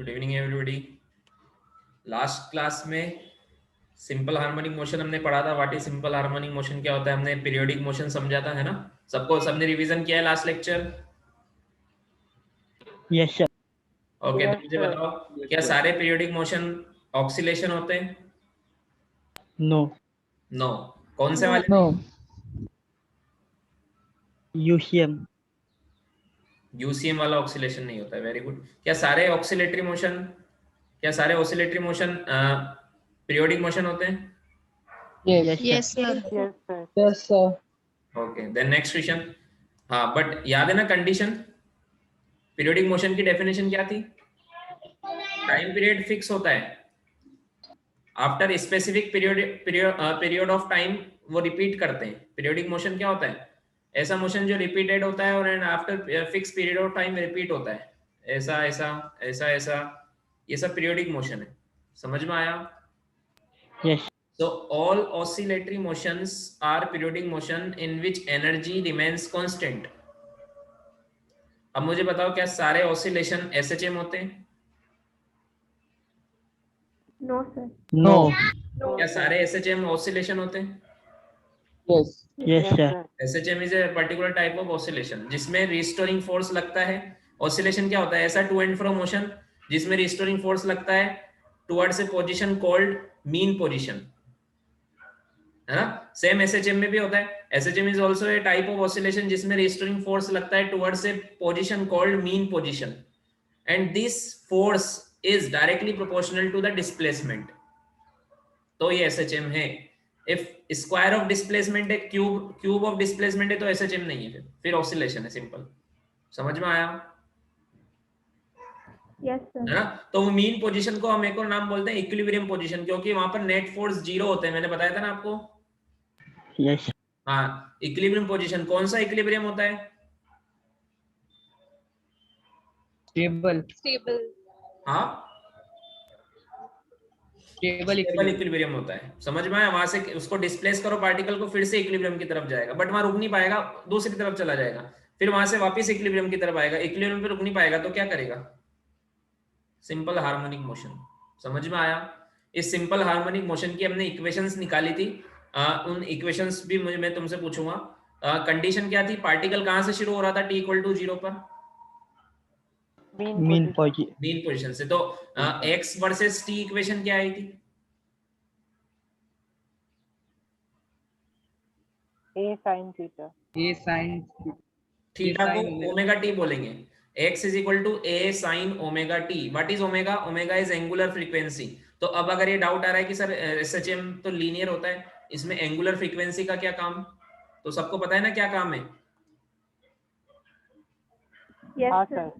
Good evening everybody. Last class में simple harmonic motion हमने पढ़ा था। What is simple harmonic motion, क्या होता है, हमने पीरियोडिक मोशन समझा था, है ना। सबने रिवीजन किया है last lecture? Yes sir. Okay, तो मुझे बताओ, क्या सारे पीरियोडिक मोशन ऑक्सीलेशन होते हैं? नो। नो। कौन से वाले? नो। यूसीएम। यूसीएम वाला ऑक्सीलेशन नहीं होता है। Very good. क्या सारे ऑक्सीलेटरी मोशन, क्या सारे ऑसिलेटरी मोशन पीरियोडिक मोशन होते हैं? Yes sir. Yes, sir. Okay, then next question. हाँ, बट याद है ना कंडीशन? पीरियोडिक मोशन की डेफिनेशन क्या थी? टाइम पीरियड फिक्स होता है, after specific period of time वो रिपीट करते हैं। पीरियोडिक मोशन क्या होता है? ऐसा मोशन जो रिपीटेड होता है और and after fix period of time repeat होता है। ऐसा ऐसा ऐसा ऐसा, ये सब पीरियोडिक मोशन है। समझ में आया? Yes. So all oscillatory motions are periodic motion in which energy remains constant. अब मुझे बताओ, क्या सारे ऑसिलेशन एसएचएम होते हैं? No, sir. नो। क्या सारे एसएचएम ऑसिलेशन होते हैं? Yes. Yes sir. SHM is a particular type of oscillation जिसमें रिस्टोरिंग फोर्स लगता है। ऑसिलेशन क्या होता है? ऐसा टू एंड फ्रो मोशन जिसमें रिस्टोरिंग फोर्स लगता है towards a position called mean position, है ना। सेम एसएचएम में भी होता है। SHM is also a type of oscillation जिसमें रिस्टोरिंग फोर्स लगता है towards a position called mean position, and this force is directly proportional to the displacement. तो ये एसएचएम है। इफ स्क्वायर ऑफ डिस्प्लेसमेंट है, क्यूब ऑफ डिस्प्लेसमेंट है, तो SHM नहीं है, फिर ऑसिलेशन है। सिंपल। समझ में आया? Yes, sir. है ना। तो वो मीन पोजीशन को हम एक और नाम बोलते हैं इक्विलिब्रियम पोजीशन, क्योंकि वहां पर नेट फोर्स जीरो होते हैं। मैंने बताया था ना आपको। यस। हाँ, इक्विलिब्रियम पोजीशन। कौन सा इक्विलिब्रियम होता है? स्टेबल हाँ, स्टेबल स्टेबल इक्विलिब्रियम होता है। समझ में आया? वहां से उसको डिस्प्लेस करो पार्टिकल को, फिर से इक्विलिब्रियम की तरफ जाएगा, बट वहां रुक नहीं पाएगा, दूसरी तरफ चला जाएगा, फिर वहां से वापस इक्विलिब्रियम की तरफ आएगा। इक्विलिब्रियम पे रुक नहीं पाएगा तो क्या करेगा? Simple harmonic motion. समझ में आया? इस सिंपल हार्मोनिक मोशन की हमने इक्वेशंस निकाली थी। उन इक्वेशंस भी मैं तुमसे पूछूंगा। कंडीशन क्या थी? पार्टिकल कहां से शुरू हो रहा था t इक्वल टू 0 पर? Mean position. मीन पोजीशन से। तो x वर्सेस t इक्वेशन क्या आई थी? A sin theta. A sine theta को ओमेगा टी बोलेंगे। x is equal to a sine omega t. What is omega? Omega is angular frequency. तो अब अगर ये डाउट आ रहा है कि सर एसएचएम तो लीनियर होता है, इसमें एंगुलर फ्रीक्वेंसी का क्या काम? तो सबको पता है ना क्या काम है? Yes, sir.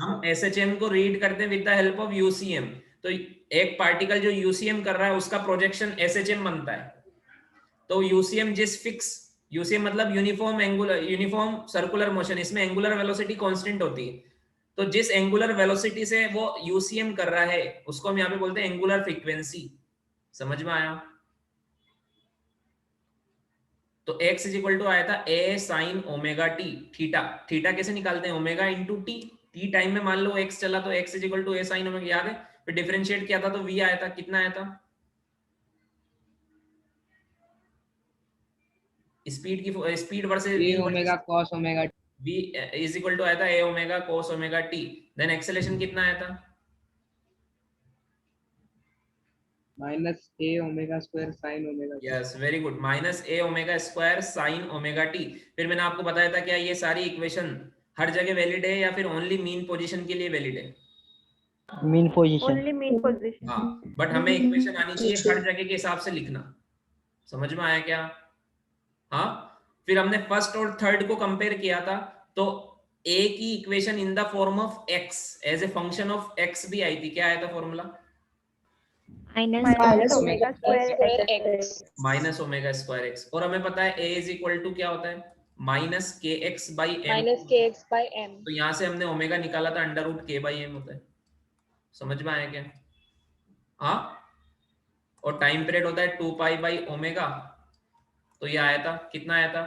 हम एसएचएम को रीड करते हैं with the help of UCM. तो एक पार्टिकल जो यूसीएम कर रहा है उसका प्रोजेक्शन एसएचएम बनता है। तो यूसीएम जिस फिक्स, यूसीएम मतलब uniform angular, uniform circular motion, इसमें एंगुलर वेलोसिटी कांस्टेंट होती है। तो जिस एंगुलर वेलोसिटी से वो यूसीएम कर रहा है उसको हम यहाँ पे बोलते हैं एंगुलर फ्रीक्वेंसी। समझ में आया? तो x इज इक्वल टू आया था a sine omega t. Theta, theta कैसे निकालते हैं? Omega into t. T time में मान लो x चला तो x is equal to a sine omega, याद है? फिर डिफरेंशिएट किया था तो v आया था। कितना आया था? स्पीड की speed versus a v omega cos omega v is equal to आया था a omega cos omega t। Then acceleration कितना आया था? Minus a omega square sine omega yes, very good. Minus a omega square sine omega t. फिर मैंने आपको बताया था क्या ये सारी इक्वेशन हर जगह वैलिड है या फिर ओनली मीन पोजीशन के लिए वैलिड है? Mean position. Only mean position. हाँ, बट हमें इक्वेशन आनी चाहिए हर जगह के हिसाब से लिखना। समझ में आया क्या? हाँ। फिर हमने फर्स्ट और थर्ड को कंपेयर किया था, तो a की equation in the form of x as a function of x भी आई थी। क्या आया था formula? Minus omega square x. Minus omega square x. और हमें पता है a इज इक्वल टू क्या होता है? माइनस के एक्स बाई एम। तो यहां से हमने ओमेगा निकाला था अंडर रूट के बाई एम होता है। समझ में आया क्या? हाँ। और टाइम पीरियड होता है 2 पाई बाई ओमेगा। तो ये आया था, कितना आया था?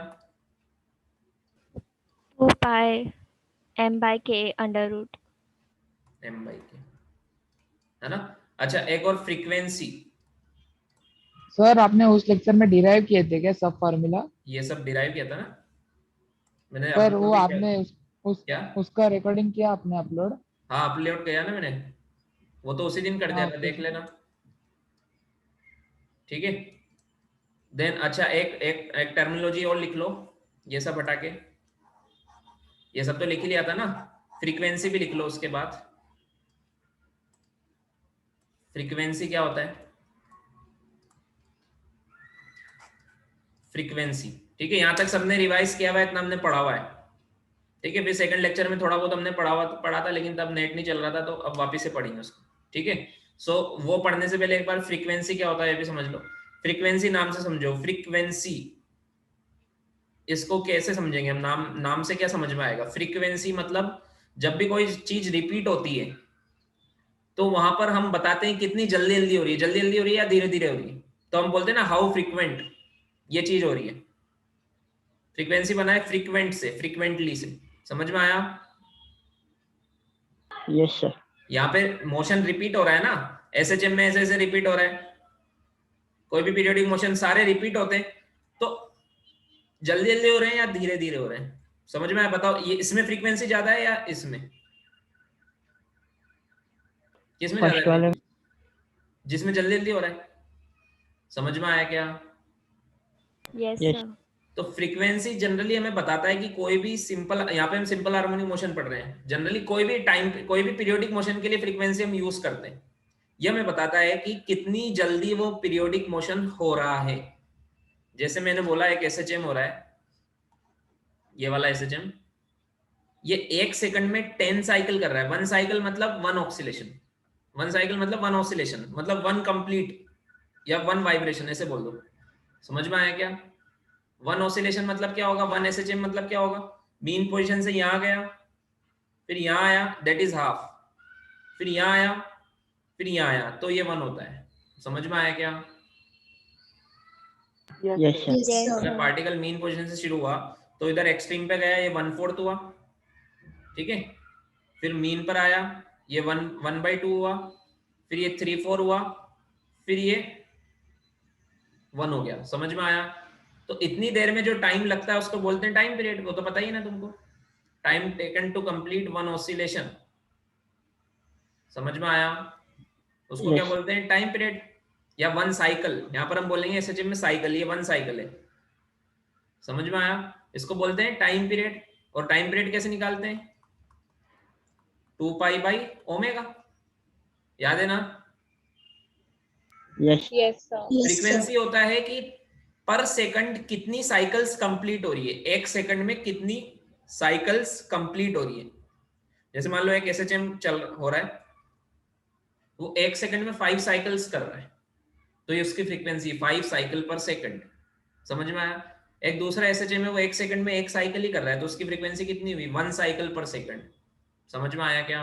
2 pi m by k under root। m/k, है ना। अच्छा, एक और फ्रीक्वेंसी, सर आपने उस लेक्चर में डिराइव किए थे क्या सब फार्मूला? ये सब डिराइव किया था ना मैंने, सर वो अपलोड भी किया। आपने क्या? उसका रिकॉर्डिंग किया आपने अपलोड? हाँ, अपलोड किया ना मैंने, वो तो उसी दिन कर दिया हाँ था, तो देख लेना, ठीक है। देन अच्छा, एक एक एक टर्मिनोलॉजी और लिख लो, ये सब हटा के, ये सब तो लिख ही लिया था ना, फ्रीक्वेंसी भी लिख लो उसके बाद। फ्रीक्वेंसी क्या होता है? फ्रीक्वेंसी, ठीक है, यहां तक सबने रिवाइज किया हुआ है, इतना हमने पढ़ा हुआ है, ठीक है। फिर सेकंड लेक्चर में थोड़ा बहुत हमने पढ़ा था, लेकिन तब नेट नहीं चल रहा था, तो अब वापस से पढ़ेंगे उसको, ठीक है। सो वो पढ़ने से पहले एक बार फ्रीक्वेंसी क्या होता है ये भी समझ लो। फ्रीक्वेंसी नाम से समझो, फ्रीक्वेंसी, इसको कैसे समझेंगे हम, नाम नाम से क्या समझ में आएगा? फ्रीक्वेंसी मतलब जब भी कोई चीज रिपीट होती है तो वहां पर हम बताते हैं कितनी जल्दी जल्दी हो रही है, जल्दी जल्दी हो रही है या धीरे धीरे हो रही है, तो हम बोलते हैं ना हाउ फ्रीक्वेंट ये चीज हो रही है। फ्रीक्वेंसी बना है फ्रीक्वेंट से, फ्रीक्वेंटली से, समझ में आया? Yes, sir. यहाँ पे मोशन रिपीट हो रहा है ना, एसएचएम में ऐसे ऐसे रिपीट हो रहा है, कोई भी पीरियोडिक मोशन सारे रिपीट होते हैं, तो जल्दी जल्दी हो रहे हैं या धीरे धीरे हो रहे हैं, समझ में आया? बताओ, ये इसमें फ्रीक्वेंसी ज्यादा है या इसमें, किसमें ज्यादा First है वाले frequency? जिसमें जल्दी जल्दी हो रहा है, समझ में आया क्या? Yes, Yes. sir. तो फ्रीक्वेंसी जनरली हमें बताता है कि कोई भी सिंपल, यहाँ पे हम सिंपल हार्मोनिक मोशन पढ़ रहे हैं, जनरली कोई भी टाइम, कोई भी पीरियोडिक मोशन के लिए फ्रीक्वेंसी हम यूज करते हैं, ये हमें बताता है कि कितनी जल्दी वो पीरियोडिक मोशन हो रहा है। जैसे मैंने बोला एक एसएचएम हो रहा है, ये वाला एसएचएम, ये 1 सेकंड में 10 साइकिल कर रहा है। 1 साइकिल मतलब 1 ऑक्सीलेशन, 1 साइकिल मतलब 1 ऑक्सीलेशन, मतलब 1 कंप्लीट या 1 वाइब्रेशन, ऐसे बोल दो, समझ में आया क्या? 1 ऑसिलेशन मतलब क्या होगा, 1 एसएचएम मतलब क्या होगा, मीन पोजीशन से यहां गया, फिर यहां आया, दैट इज हाफ, फिर यहां आया, फिर यहां आया, तो ये 1 होता है। समझ में आया क्या? Yes, Yes, sir. sir. Yes, अगर पार्टिकल मीन पोजीशन से शुरू हुआ तो इधर एक्सट्रीम पे गया, ये 1/4 हुआ, ठीक है। फिर मीन पर आया, ये 1/2 हुआ, फिर ये 3/4 हुआ, फिर ये 1 हो गया। समझ में आया? तो इतनी देर में जो टाइम लगता है उसको बोलते हैं टाइम पीरियड, वो तो पता ही ना तुमको, time taken to complete 1 oscillation. समझ में आया? उसको क्या Yes. बोलते हैं, टाइम पीरियड या 1 साइकिल। यहाँ पर हम बोलेंगे एसएचएम में साइकिल, ये 1 साइकिल है। समझ में आया? इसको बोलते हैं टाइम पीरियड। और टाइम पीरियड कैसे निकालते हैं, 2π/ω, याद है ना? Yes. Yes, sir. फ्रीक्वेंसी होता है कि पर सेकंड कितनी साइकिल्स कंप्लीट हो रही है, 1 सेकंड में कितनी साइकिल्स कंप्लीट हो रही है। जैसे मान लो एक एसएचएम चल हो रहा है, वो 1 सेकंड में 5 साइकिल्स कर रहा है, तो ये उसकी फ्रीक्वेंसी 5 साइकिल पर सेकंड। समझ में आया? एक दूसरा एसएचएम है, वो 1 सेकंड में 1 साइकिल ही कर रहा है, तो उसकी फ्रीक्वेंसी कितनी हुई, 1 साइकिल पर सेकंड। समझ में आया क्या?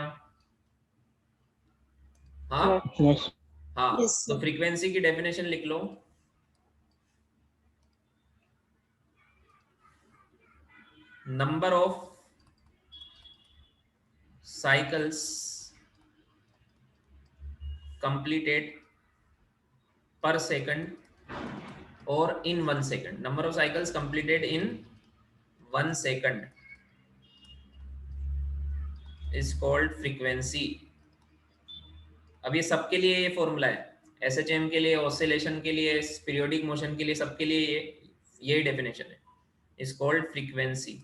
हाँ Yes. Yes. हाँ। तो फ्रीक्वेंसी की डेफिनेशन लिख लो, number of cycles completed per second or in 1 second, number of cycles completed in 1 second is called frequency। अब ये सबके लिए ये फॉर्मूला है, एसएचएम के लिए, ऑसिलेशन के लिए, पीरियोडिक मोशन के लिए, सबके लिए ये डेफिनेशन है, इज कॉल्ड फ्रीक्वेंसी।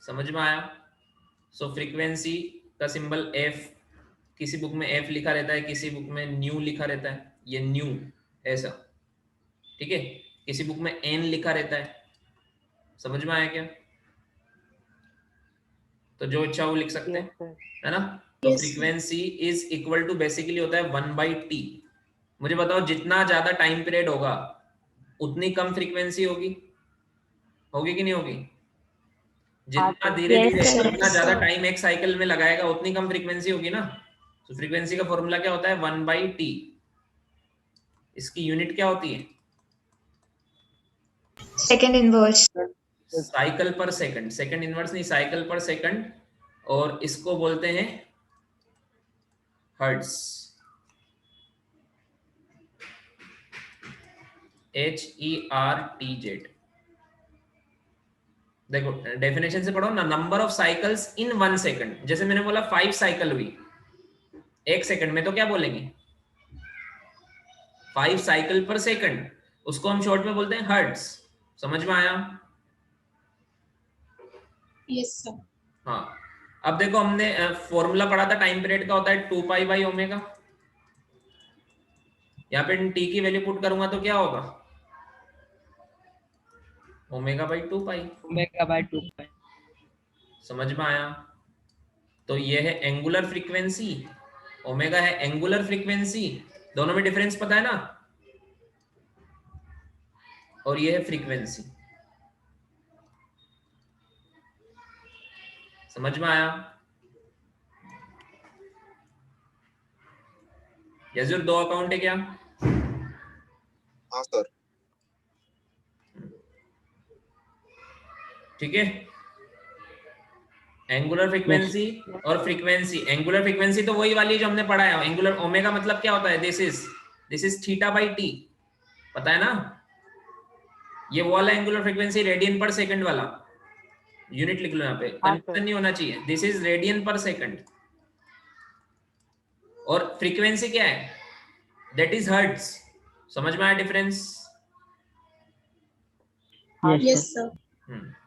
समझ में आया? सो फ्रीक्वेंसी का सिंबल एफ, किसी बुक में एफ लिखा रहता है, किसी बुक में न्यू लिखा रहता है, ये न्यू ऐसा, ठीक है। किसी बुक में एन लिखा रहता है। समझ में आया क्या? तो जो इच्छा वो लिख सकते हैं, Yes, sir. है ना। तो frequency is equal to, basically होता है 1/t। मुझे बताओ, जितना ज्यादा टाइम पीरियड होगा उतनी कम फ्रीक्वेंसी होगी, होगी कि नहीं होगी? जितना धीरे धीरे, जितना ज्यादा टाइम एक साइकिल में लगाएगा उतनी कम फ्रीक्वेंसी होगी ना। तो फ्रीक्वेंसी का फॉर्मूला क्या होता है, 1/t। इसकी यूनिट क्या होती है, सेकंड इनवर्स। साइकिल पर सेकंड, सेकंड इनवर्स नहीं, साइकिल पर सेकंड। और इसको बोलते हैं हर्ट्ज, HERTZ। देखो डेफिनेशन से पढ़ो ना, number of cycles in 1 second. जैसे मैंने बोला 5 साइकिल हुई 1 सेकंड में, तो क्या बोलेंगे? 5 साइकिल पर सेकंड, उसको हम शॉर्ट में बोलते हैं हर्ट्ज। समझ में आया? Yes sir. हाँ, अब देखो हमने फॉर्मूला पढ़ा था टाइम पीरियड का, होता है 2 पाई बाई ओमेगा। यहाँ पे टी की वैल्यू पुट करूंगा तो क्या होगा? Omega by 2 pi. Omega by 2 पाई। समझ में आया? तो ये है एंगुलर फ्रीक्वेंसी, ओमेगा है एंगुलर फ्रीक्वेंसी, दोनों में डिफरेंस पता है ना? और ये है फ्रीक्वेंसी। समझ में आया? यजुर 2 अकाउंट है क्या? हाँ सर। ठीक है, एंगुलर फ्रीक्वेंसी और फ्रीक्वेंसी। एंगुलर फ्रीक्वेंसी तो वही वाली जो हमने पढ़ा है। एंगुलर ओमेगा मतलब क्या होता है? This is theta by T, पता है ना? ये वो वाला एंगुलर फ्रीक्वेंसी रेडियन पर सेकंड वाला, यूनिट लिख लो यहाँ पे, कंफ्यूजन नहीं होना चाहिए। दिस इज रेडियन पर सेकंड। और फ्रीक्वेंसी क्या है? That is hertz. समझ में आया difference? Yes, yes sir. Sir.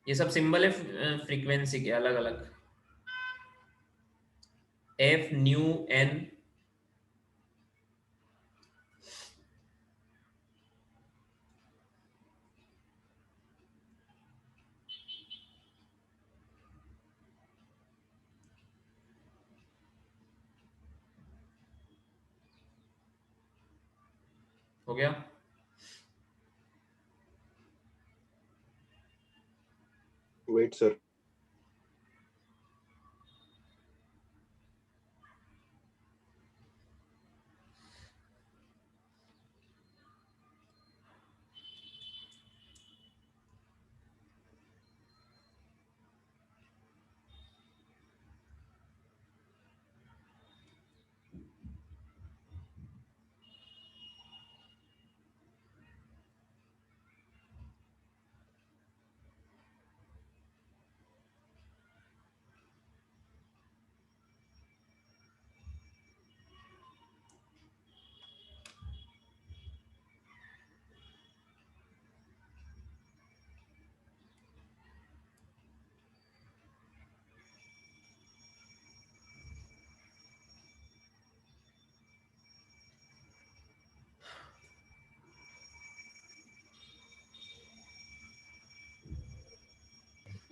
ये सब सिंबल है फ्रीक्वेंसी के अलग अलग, एफ न्यू एन। हो गया? Wait sir.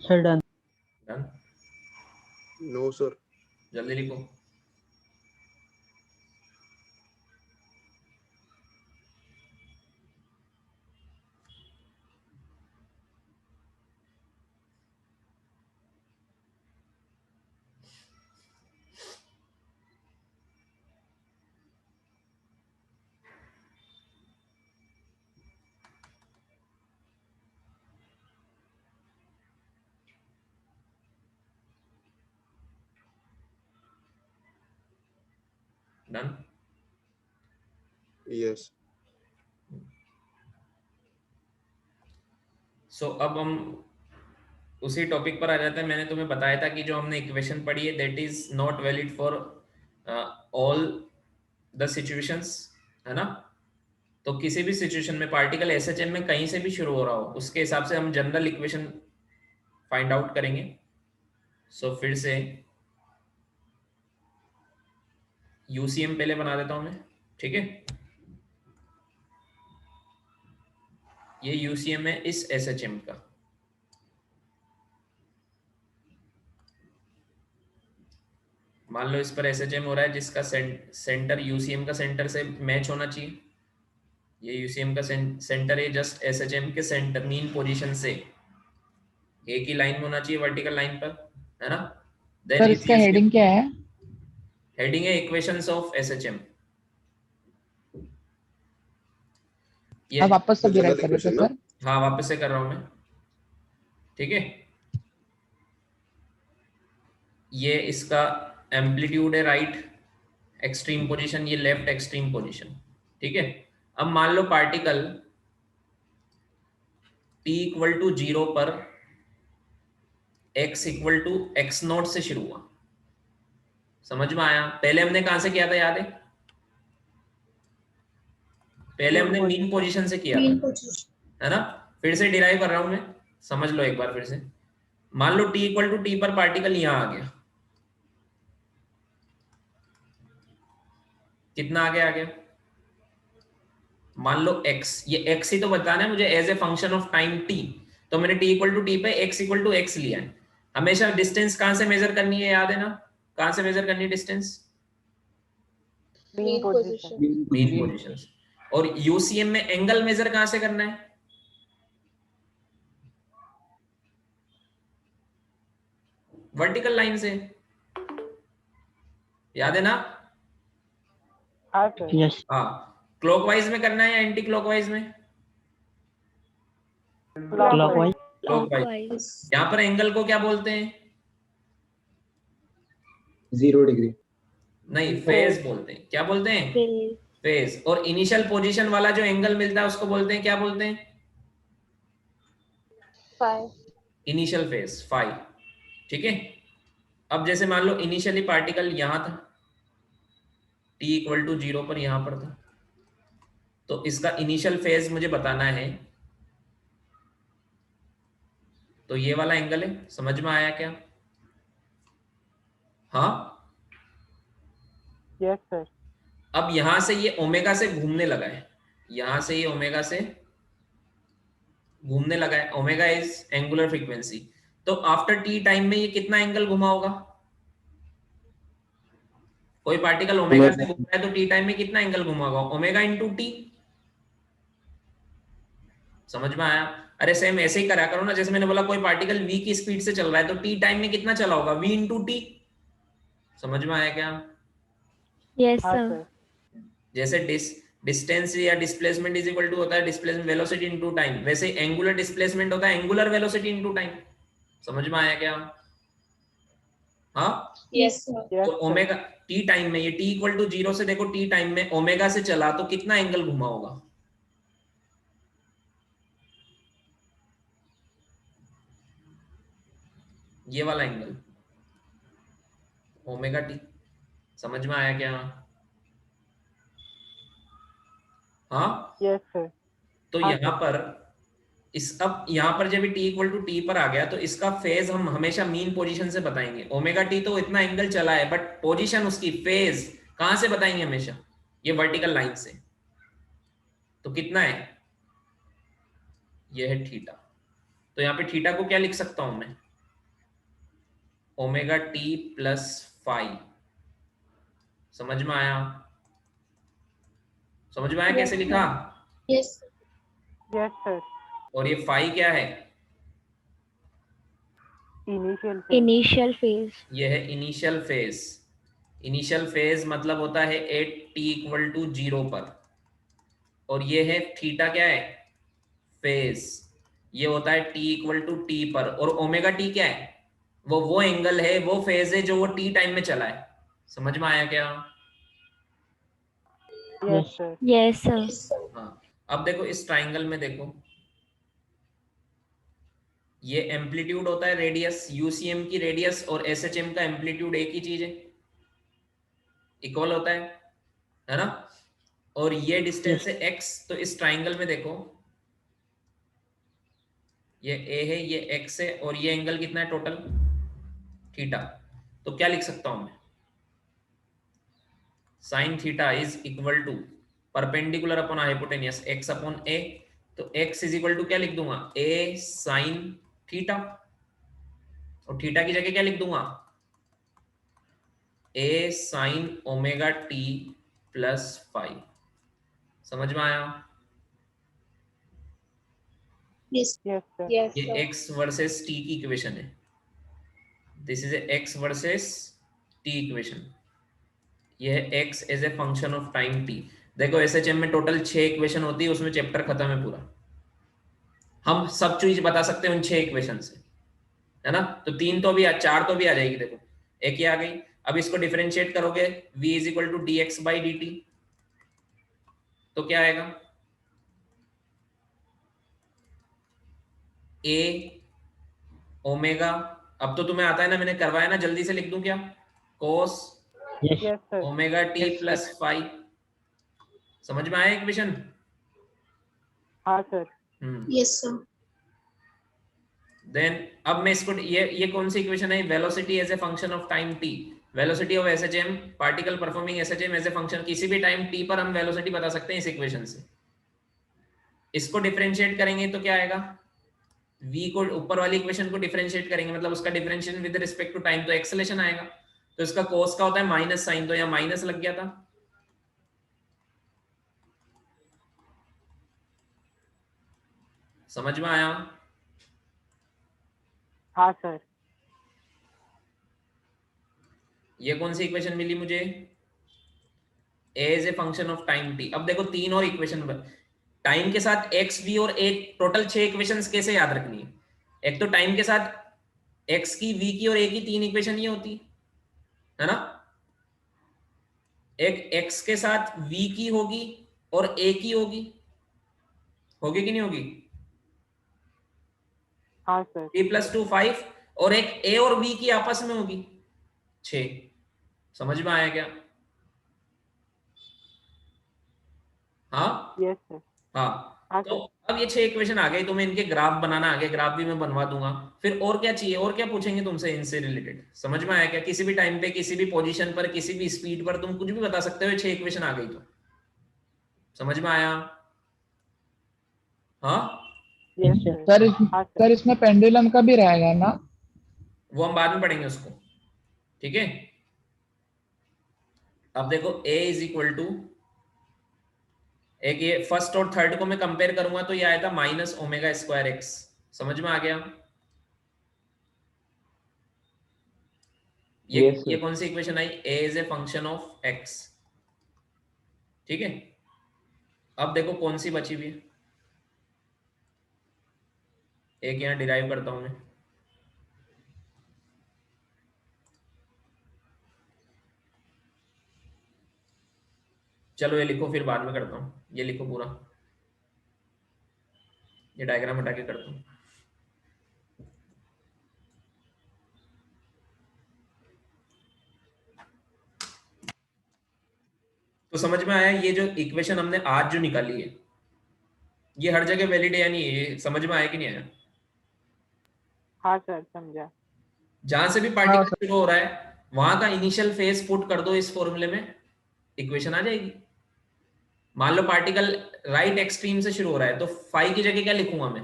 Sir, done. Done? No sir. जल्दी लिखो। डन? यस। सो अब हम उसी टॉपिक पर आ जाते हैं। मैंने तुम्हें बताया था कि जो हमने इक्वेशन पढ़ी है that is not valid for all the situations, है ना? तो किसी भी सिचुएशन में पार्टिकल एसएचएम में कहीं से भी शुरू हो रहा हो, उसके हिसाब से हम जनरल इक्वेशन फाइंड आउट करेंगे। सो फिर से यूसीएम पहले बना देता हूं मैं, ठीक है? ये यूसीएम है इस एसएचएम का। मान लो इस पर एसएचएम हो रहा है जिसका सेंटर यूसीएम का सेंटर से मैच होना चाहिए। ये यूसीएम का सेंटर है जस्ट एसएचएम के सेंटर मीन पोजीशन से एक ही लाइन में होना चाहिए, वर्टिकल लाइन पर, है ना? सर देन इसका हेडिंग क्या है? हेडिंग है इक्वेशंस ऑफ एसएचएम। ये आप वापस से तो डिराइव जनरल कर रहे थे इक्वेशन ना? सर? हाँ वापस से कर रहा हूं मैं, ठीक है। ये इसका एम्पलीट्यूड है राइट एक्सट्रीम पोजीशन, ये लेफ्ट एक्सट्रीम पोजीशन, ठीक है। अब मान लो पार्टिकल t इक्वल टू 0 पर x equal to x naught से शुरू हुआ, समझ में आया? पहले हमने कहां से किया था, याद है? पहले हमने मीन पोजीशन से किया था, है ना? फिर से डिराइव कर रहा हूं मैं, समझ लो एक बार फिर से। मान लो t इक्वल टू टी पर पार्टिकल यहां आ गया, कितना आगे आ गया? मान लो x, ये x ही तो बताना है मुझे as a function of time t, तो मैंने t इक्वल टू टी पे x इक्वल टू x लिया है। हमेशा डिस्टेंस कहां से मेजर करनी है, याद है ना? कहां से मेजर करनी है distance? Main position. Main position. और यूसीएम में एंगल मेजर कहां से करना है? वर्टिकल लाइन से, याद है ना? हाँ सर। Yes. हाँ, क्लॉकवाइज में करना है या एंटी क्लॉकवाइज में? Clockwise. क्लॉकवाइज। यहाँ पर एंगल को क्या बोलते हैं? 0 डिग्री। नहीं, फेज बोलते हैं। क्या बोलते हैं? Phase. फेज। और इनिशियल पोजीशन वाला जो एंगल मिलता है उसको बोलते हैं, क्या बोलते हैं? फाइव। इनिशियल फेज, फाई, ठीक है। अब जैसे मान लो इनिशियली पार्टिकल यहां था, t इक्वल टू 0 पर यहां पर था, तो इसका इनिशियल फेज मुझे बताना है, तो ये वाला एंगल है। समझ में आया क्या? हाँ। Yes sir. अब यहां से ये ओमेगा से घूमने लगा है, यहां से ये ओमेगा से घूमने लगा है। ओमेगा इज एंगुलर फ्रीक्वेंसी, तो आफ्टर टी टाइम में ये कितना एंगल घुमा होगा? कोई पार्टिकल ओमेगा से घूम रहा है तो टी टाइम में कितना एंगल घुमा होगा? Omega into T. समझ में आया? अरे सेम ऐसे ही करा करो ना, जैसे मैंने बोला कोई पार्टिकल v की स्पीड से चल रहा है तो टी टाइम में कितना चला होगा? v into T. समझ में आया क्या? Yes, हाँ sir. सर। जैसे डिस्टेंस या डिस्प्लेसमेंट इज इक्वल टू होता है डिस्प्लेसमेंट वेलोसिटी इनटू टाइम, वैसे एंगुलर डिस्प्लेसमेंट होता है एंगुलर वेलोसिटी इनटू टाइम। समझ में आया क्या? हाँ। Yes sir. तो ओमेगा टी टाइम में, ये टी इक्वल टू 0 से देखो, टी टाइम में ओमेगा से चला तो कितना एंगल घुमा होगा? ये वाला एंगल, ओमेगा टी। समझ में आया क्या? हाँ। Yes sir. तो हाँ, यहाँ पर अब यहाँ पर जब t इक्वल टू टी पर आ गया तो इसका फेज हम हमेशा मीन पोजीशन से बताएंगे। ओमेगा टी तो इतना एंगल चला है, बट पोजीशन उसकी, फेज कहां से बताएंगे? हमेशा ये वर्टिकल लाइन से। तो कितना है? ये है थीटा। तो यहाँ पे थीटा को क्या लिख सकता हूं मैं? Omega t plus phi. समझ में आया? समझ में आया कैसे लिखा? Yes yes sir. और ये फाई क्या है? Initial Initial phase. ये है इनिशियल फेज। इनिशियल फेज मतलब होता है एट टी इक्वल टू 0 पर, और ये है थीटा क्या है? फेज। ये होता है t इक्वल टू टी पर, और ओमेगा टी क्या है? वो एंगल है, वो फेज है जो वो टी टाइम में चला है। समझ में आया क्या? Yes sir. Yes, sir. हाँ। अब देखो इस ट्राइंगल में देखो, ये एम्पलीट्यूड होता है रेडियस, यूसीएम की रेडियस और एसएचएम का एम्पलीट्यूड एक ही चीज है, इक्वल होता है ना? और ये डिस्टेंस है x। तो इस ट्राइंगल में देखो, ये a है, ये x है, और ये एंगल कितना है टोटल? थीटा। तो क्या लिख सकता हूं मैं? Sine theta is equal to perpendicular upon hypotenuse x upon a। तो x इज इक्वल टू क्या लिख दूंगा? a साइन थीटा, और थीटा की जगह क्या लिख दूंगा? a sine omega t plus five. समझ में आया? Yes sir. ये x वर्सेस t की इक्वेशन है। This is x versus t equation. ये है x as a function of time t। देखो एसएचएम में टोटल 6 इक्वेशन होती है, उसमें चैप्टर खत्म है पूरा। हम सब चीज बता सकते हैं उन 6 इक्वेशन से, है ना। तो 3 तो भी 4 तो भी आ जाएगी। देखो एक ही आ गई। अब इसको डिफरेंशिएट करोगे v is equal to d x by d t, तो क्या आएगा a ओमेगा। अब तो तुम्हें आता है ना, मैंने करवाया ना, जल्दी से लिख दूं क्या, कोस Yes. Yes, sir. Omega T Yes, plus five. समझ में आया इक्वेशन? हाँ सर। Yes, sir. देन अब मैं इसको ये कौन सी इक्वेशन है, velocity as a function of time t, velocity of SHM, particle performing SHM as a function, किसी भी टाइम t पर हम वेलोसिटी बता सकते हैं इस इक्वेशन से। इसको डिफरेंशिएट करेंगे तो क्या आएगा, v को ऊपर वाली इक्वेशन को डिफरेंशिएट करेंगे, मतलब उसका differentiation with respect to time, तो एक्सेलेरेशन आएगा। तो इसका cos का होता है माइनस साइन, तो यहाँ माइनस लग गया था। समझ में आया? हाँ सर। ये कौन सी इक्वेशन मिली मुझे, a is a function of time t। अब देखो 3 और इक्वेशन, टाइम के साथ x v और a, टोटल 6 इक्वेशंस कैसे याद रखनी है। एक तो टाइम के साथ x की, v की और a की 3 इक्वेशन ये होती है ना। एक x के साथ v की होगी और a की होगी कि नहीं होगी, हाँ सर। a प्लस 2 5, और एक a और v की आपस में होगी 6। समझ में आया क्या? हाँ यस सर। हाँ। हाँ तो सर। अब ये 6 इक्वेशन आ गई, तो मैं इनके ग्राफ बनाना आ गया, ग्राफ भी मैं बनवा दूंगा। फिर और क्या चाहिए, और क्या पूछेंगे तुमसे इनसे रिलेटेड? समझ में आया क्या? किसी भी टाइम पे, किसी भी पोजीशन पर, किसी भी स्पीड पर तुम कुछ भी बता सकते हो, 6 इक्वेशन आ गई तो। समझ में आया? हाँ यस sir. सर। सर हाँ सर सर। इसमें पेंडुलम का भी रहेगा ना? वो हम बाद में पढ़ेंगे उसको, ठीक है। अब देखो a इज इक्वल टू, एक ये फर्स्ट और थर्ड को मैं कंपेयर करूंगा तो ये आया था माइनस ओमेगा स्क्वायर एक्स। समझ में आ गया? Yes, ये sir. कौन सी इक्वेशन आई, a is a function of x, ठीक है। अब देखो कौन सी बची हुई है, एक यहाँ डिराइव करता हूं मैं। चलो ये लिखो, फिर बाद में करता हूँ, ये लिखो पूरा, ये डायग्राम हटा के करता हूँ। तो समझ में आया, ये जो इक्वेशन हमने आज जो निकाली है, ये हर जगह वैलिड है या नहीं है, ये समझ में आया कि नहीं आया? हाँ सर, समझा। जहां से भी हाँ पार्टिकल सर। शुरू हो रहा है वहां का इनिशियल फेज पुट कर दो इस फॉर्मूले में, इक्वेशन आ जाएगी। मान लो पार्टिकल राइट एक्सट्रीम से शुरू हो रहा है, तो फाई की जगह क्या लिखूंगा मैं,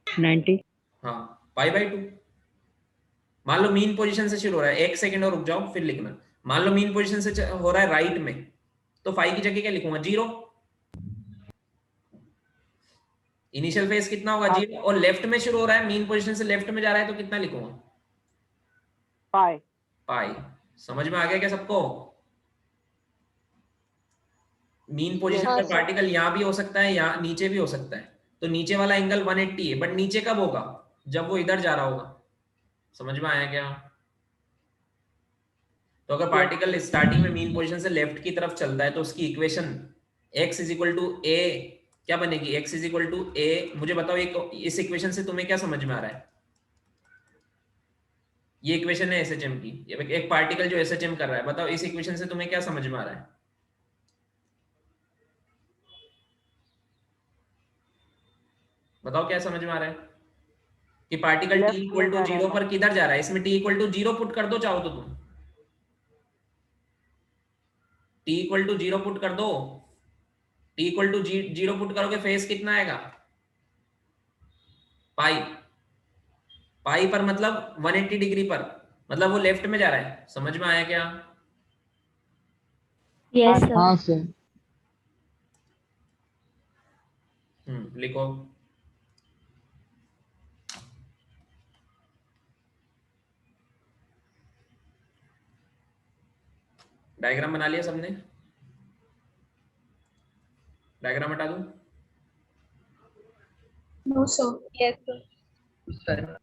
90. हाँ पाई बाई 2। मान लो मीन पोजीशन से शुरू हो रहा है, एक सेकंड और रुक जाओ फिर लिखना। मान लो मीन पोजीशन से हो रहा है राइट में, तो फाई की जगह क्या लिखूंगा, 0। इनिशियल फेज कितना होगा, हाँ 0। और लेफ्ट में शुरू हो रहा है, मीन पोजीशन से लेफ्ट में जा रहा है, तो कितना लिखूंगा, पाई। पाई। समझ में आ गया क्या सबको? मीन पोजीशन Yes, पर sir. पार्टिकल यहाँ भी हो सकता है, यहाँ नीचे भी हो सकता है। तो नीचे वाला एंगल 180 है, बट नीचे कब होगा, जब वो इधर जा रहा होगा। समझ में आया क्या? तो अगर पार्टिकल स्टार्टिंग में मीन पोजीशन से लेफ्ट की तरफ चलता है, तो उसकी equation x is equal to a क्या बनेगी, x is equal to a. मुझे बताओ इस इक्वेशन से तुम्हें क्या समझ में आ रहा है? ये इक्वेशन है एसएचएम की, एक पार्टिकल जो एसएचएम कर रहा है, बताओ इस इक्वेशन से तुम्हें क्या समझ में आ रहा है? बताओ क्या समझ में आ रहा है कि पार्टिकल t Left इक्वल में टू जा 0 रहा पर किधर जा रहा है। इसमें t इक्वल टू 0 पुट कर दो, चाहो तो तुम t इक्वल टू 0 पुट कर दो। t इक्वल टू 0 पुट करोगे, फेस कितना आएगा, पाई। पाई पर मतलब 180 डिग्री पर, मतलब वो लेफ्ट में जा रहा है। समझ में आया क्या? Yes, sir. हाँ सर। लिखो। डायग्राम बना लिया सबने? डायग्राम हटा दूं? No, sir. Yes, sir. Sir.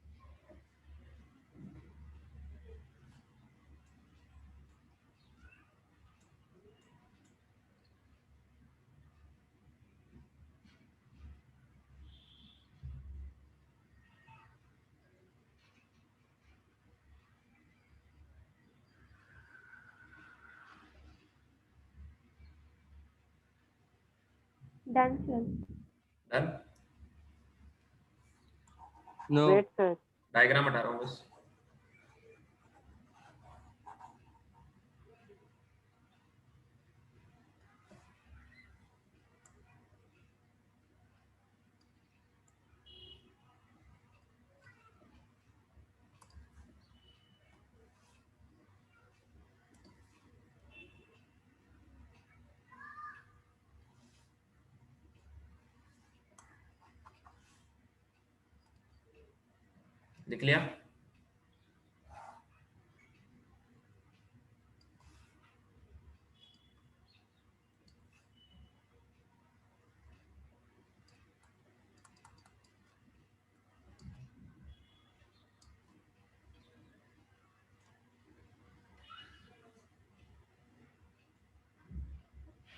Done, sir. Done? No. Wait, sir. Diagram हटा रहा हूँ बस। लिख लिया?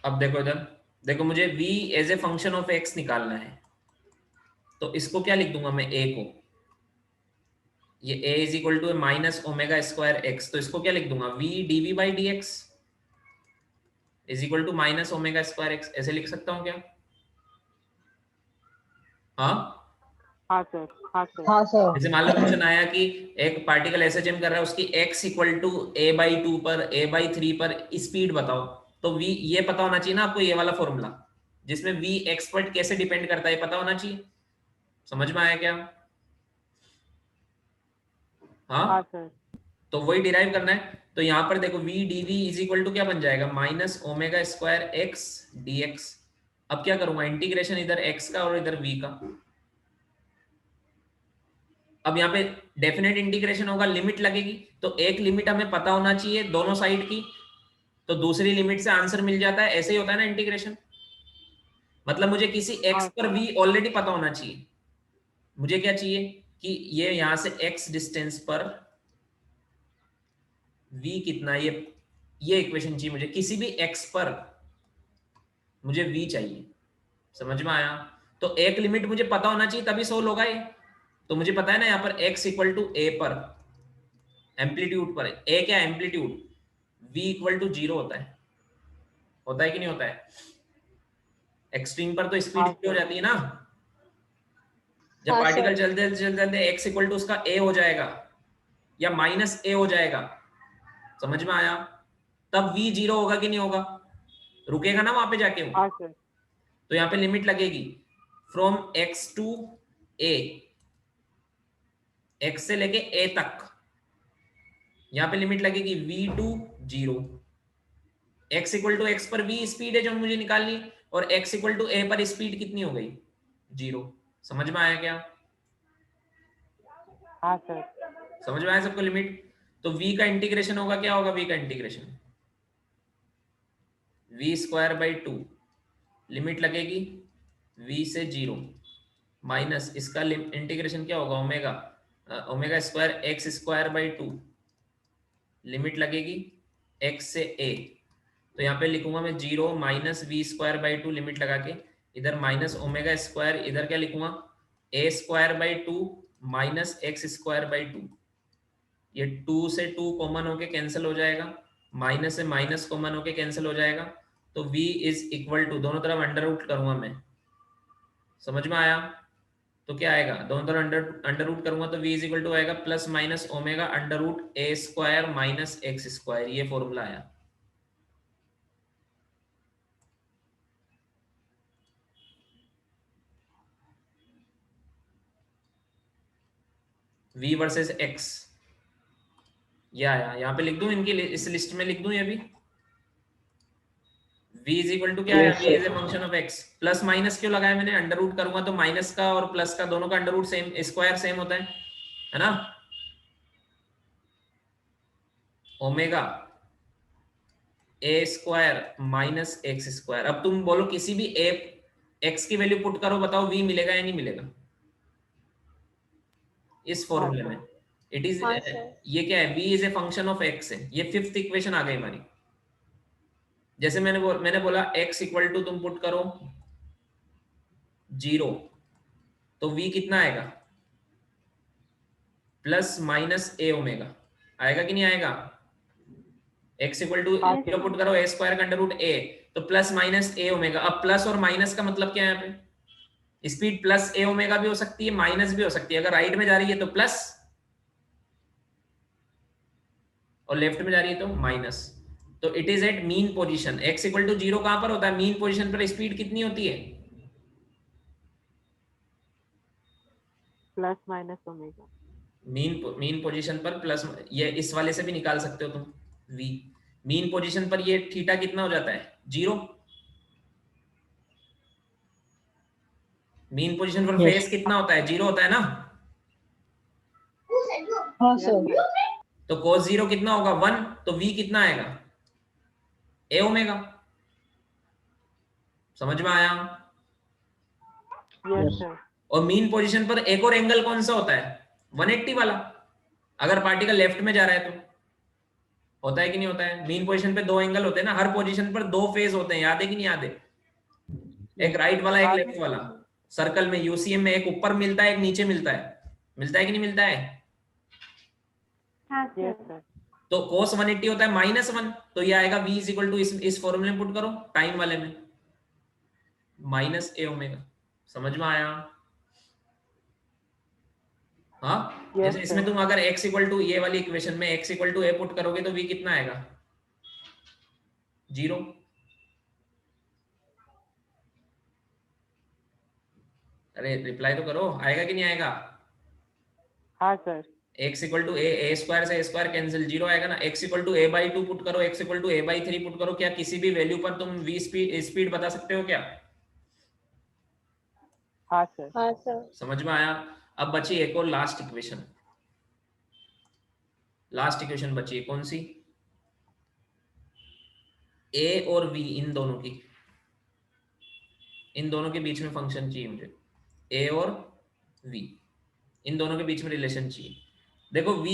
अब देखो इधर, देखो मुझे v as a function of x निकालना है, तो इसको क्या लिख दूंगा मैं? a को, ये a is equal to minus omega square x, तो इसको क्या लिख दूंगा? v dv by dx is equal to minus omega square x, ऐसे लिख सकता हूँ क्या? हाँ, हाँ सर, हाँ सर। हाँ सर। जैसे मान लो क्वेश्चन आया कि एक पार्टिकल ऐसे जम कर रहा है, उसकी x equal to a by 2 पर, a बाई 3 पर स्पीड बताओ, तो v ये पता होना चाहिए ना आपको, ये वाला फॉर्मूला जिसमें v x पर कैसे डिपेंड करता है ये पता होना चाहिए। समझ में आया क्या? हाँ हाँ, सर। तो वही डिराइव करना है। तो यहाँ पर देखो v dv is equal to क्या बन जाएगा? Minus omega square x dx। अब क्या करूंगा? इंटीग्रेशन इधर x का और इधर v का। अब यहाँ पे डेफिनेट इंटीग्रेशन होगा, लिमिट लगेगी, तो एक लिमिट हमें पता होना चाहिए दोनों साइड की, तो दूसरी लिमिट से आंसर मिल जाता है। ऐसे ही होता है ना इंटीग्रेशन, मतलब मुझे किसी x हाँ पर सर। v ऑलरेडी पता होना चाहिए। मुझे क्या चाहिए कि ये यहां से x डिस्टेंस पर v कितना, ये इक्वेशन चाहिए मुझे, किसी भी x पर मुझे v चाहिए। समझ में आया? तो एक लिमिट मुझे पता होना चाहिए तभी सोल्व होगा ये। तो मुझे पता है ना यहाँ पर x इक्वल टू a पर, एम्पलीट्यूड पर, a क्या एम्पलीट्यूड, v इक्वल टू 0 होता है कि नहीं होता है? एक्सट्रीम पर तो स्पीड हाँ 0 हो सर। जाती है ना, जब हाँ, पार्टिकल सर। चलते चलते चलते x इक्वल टू उसका a हो जाएगा या माइनस a हो जाएगा। समझ में आया? तब v 0 होगा कि नहीं होगा? रुकेगा ना वहां पे जाके वो। हाँ सर। तो यहाँ पे लिमिट लगेगी from x to a, x से लेके a तक, यहाँ पे लिमिट लगेगी v to 0। x equal to x पर v स्पीड है जो मुझे निकालनी, और x इक्वल टू a पर स्पीड कितनी हो गई? 0। समझ में आया क्या? हाँ सर। समझ में आया सबको लिमिट? तो v का इंटीग्रेशन होगा, क्या होगा v का integration? v square by 2, limit लगेगी v से 0 माइनस इसका इंटीग्रेशन क्या होगा? Omega, omega square x square by 2, limit लगेगी x से a। तो यहाँ पे लिखूंगा मैं 0 minus v square by 2, limit लगा के इधर माइनस ओमेगा स्क्वायर, इधर क्या लिखूंगा? a square by 2 minus x square by 2। ये 2 से 2 कॉमन होके कैंसिल हो जाएगा, माइनस से माइनस कॉमन होके कैंसिल हो जाएगा, तो v इज इक्वल टू, दोनों तरफ अंडर रूट करूंगा मैं। समझ में आया? तो क्या आएगा? दोनों तरफ अंडर रूट करूंगा तो v इज इक्वल टू आएगा plus minus omega under root a square minus x square. ये फॉर्मूला आया। v वर्सेस x, ये आया। यहाँ पे लिख दूं इनकी इस लिस्ट में लिख दूं ये भी, v इज इक्वल टू क्या आया? v is a function of x। Plus minus क्यों लगाया मैंने? अंडर रूट करूंगा तो माइनस का और प्लस का दोनों का under root same, square same होता है ना? Omega a square minus x square. अब तुम बोलो किसी भी ए एक्स की वैल्यू पुट करो, बताओ वी मिलेगा या नहीं मिलेगा इस फॉर्मूले में। इट इज हाँ सर। ये क्या है, v is a function of x है। ये फिफ्थ इक्वेशन आ गई हमारी। जैसे मैंने बोला x इक्वल टू तुम पुट करो 0, तो v कितना आएगा, प्लस माइनस ए ओमेगा आएगा कि नहीं आएगा। x इक्वल टू हाँ, 0 पुट करो, a स्क्वायर का अंडर रूट a, तो प्लस माइनस ए ओमेगा। अब प्लस और माइनस का मतलब क्या है यहाँ पे, स्पीड प्लस ए ओमेगा भी हो सकती है, माइनस भी हो सकती है। अगर राइट में जा रही है तो प्लस और लेफ्ट में जा रही है तो माइनस। तो it is at mean position. x equal to 0 कहां पर होता है, मीन पोजीशन पर स्पीड कितनी होती है, plus minus omega. Mean position पर प्लस। ये इस वाले से भी निकाल सकते हो तुम v। मीन पोजीशन पर ये थीटा कितना हो जाता है, 0। मीन पोजीशन पर Yes. फेस कितना होता है, 0 होता है ना। हाँ Yes, तो cos 0 कितना होगा, 1। तो v कितना आएगा, a ओमेगा। समझ में आया। yes sir, और मीन पोजीशन पर एक और एंगल कौन सा होता है, 180 वाला। अगर पार्टिकल लेफ्ट में जा रहा है तो होता है कि नहीं होता है। मीन पोजीशन पे दो एंगल होते हैं ना, हर पोजीशन पर दो फेज होते हैं, याद है कि नहीं याद है। एक राइट वाला, एक लेफ्ट वाला। सर्कल में यूसीएम में एक ऊपर मिलता है, एक नीचे मिलता है। मिलता है कि नहीं मिलता है। हाँ yes सर। sir, तो cos 180 होता है -1, तो ये आएगा v इज इक्वल टू इस फॉर्मूले में पुट करो टाइम वाले में, माइनस ए ओमेगा। समझ में आया। हाँ Yes, जैसे इसमें sir. तुम अगर x इक्वल टू ये वाली इक्वेशन में x equal to a put करोगे तो v कितना आएगा, 0। अरे रिप्लाई तो करो, आएगा कि नहीं आएगा। हाँ सर, x equal to a square से ए स्क्वायर कैंसिल, 0 आएगा ना। x equal to a by 2 put करो, x equal to a by 3 put करो। क्या किसी भी वैल्यू पर तुम v स्पीड बता सकते हो क्या। हाँ सर, हाँ सर। समझ में आया। अब बची एक और लास्ट इक्वेशन। लास्ट इक्वेशन बची है कौन सी, a और v, इन दोनों के बीच में फंक्शन चाहिए मुझे। a और v, इन दोनों के बीच में रिलेशन चाहिए। देखो v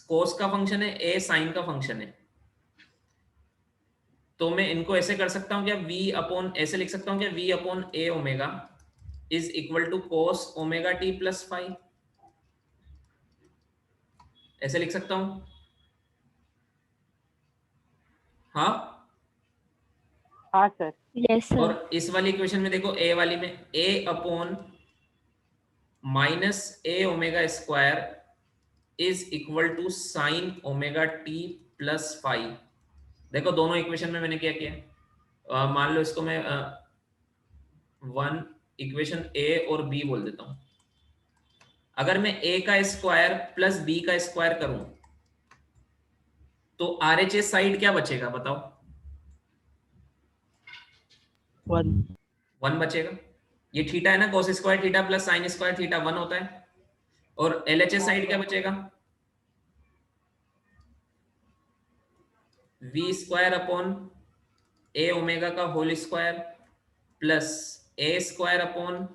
cos का फंक्शन है, a sin का फंक्शन है। तो मैं इनको ऐसे कर सकता हूं क्या, v अपॉन, ऐसे लिख सकता हूं क्या, v upon a omega is equal to cos omega t plus five. ऐसे लिख सकता हूं। हाँ हाँ सर, यस सर। और इस वाली इक्वेशन में देखो a वाली में a upon minus a omega square is equal to sine omega t plus five. देखो दोनों इक्वेशन में मैंने क्या किया, मान लो इसको मैं 1 इक्वेशन a और b बोल देता हूं। अगर मैं a का स्क्वायर प्लस b का स्क्वायर करूं तो RHS साइड क्या बचेगा बताओ, 1 बचेगा। ये थीटा है ना, cos square theta plus sine square theta 1 होता है। और LHS साइड क्या बचेगा, v square upon a omega का whole square plus a square upon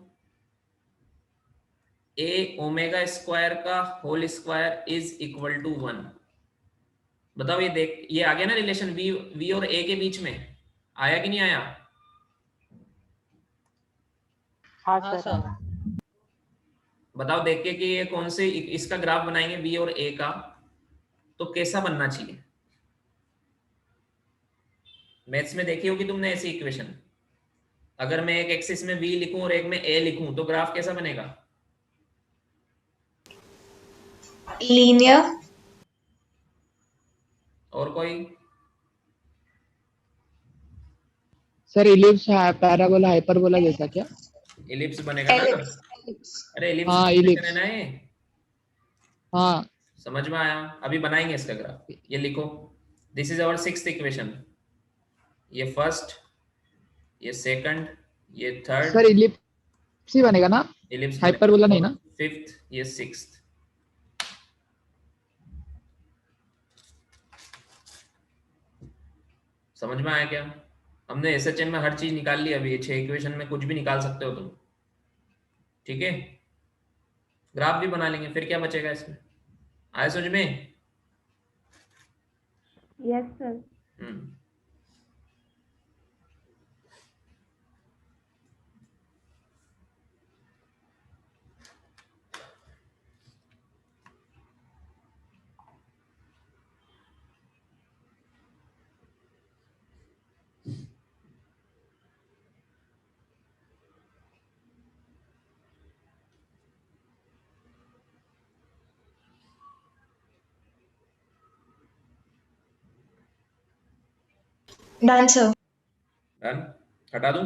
a omega square का whole square is equal to 1। बताओ ये देख, ये आ गया ना रिलेशन v और a के बीच में, आया कि नहीं आया। हाँ सर, बताओ देख के कि ये कौन से इसका ग्राफ बनाएंगे v और a का, तो कैसा बनना चाहिए। मैथ्स में देखी होगी तुमने ऐसी इक्वेशन। अगर मैं एक एक्सिस में v लिखूं और एक में a लिखूं तो ग्राफ कैसा बनेगा, लीनियर। और कोई। सर इलिप्स, पैराबोला, हाइपरबोला जैसा क्या। एलिप्स बनेगा ना। अरे एलिप्स हाँ, इक्वेशन है ellipse। ना ये। हाँ समझ में आया। अभी बनाएंगे इसका ग्राफ। ये लिखो, this is our sixth equation. ये फर्स्ट, ये सेकंड, ये थर्ड, सर इलिप्स ही बनेगा ना, इलिप्स हाइपरबोला नहीं ना। फिफ्थ, ये सिक्स्थ। समझ में आया क्या? हमने एसएचएम में हर चीज निकाल ली अभी, 6 इक्वेशन में कुछ भी निकाल सकते हो तुम। ठीक है, ग्राफ भी बना लेंगे, फिर क्या बचेगा इसमें? आया समझ में? Yes, sir. हम्म। Done, sir. डन? हटा दूं?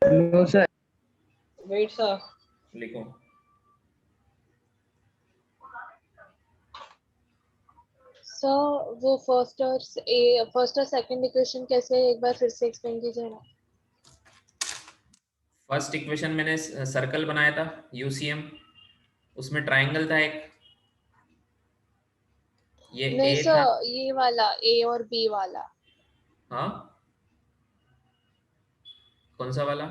No, sir. Wait, sir. लिखो। सर वो फर्स्ट और सेकंड इक्वेशन कैसे है, एक बार फिर से एक्सप्लेन कीजिए ना। फर्स्ट इक्वेशन मैंने सर्कल बनाया था यूसीएम, उसमें ट्राइंगल था एक, ये नहीं ए था। सर, ये वाला ए और बी वाला। हाँ, कौन सा वाला?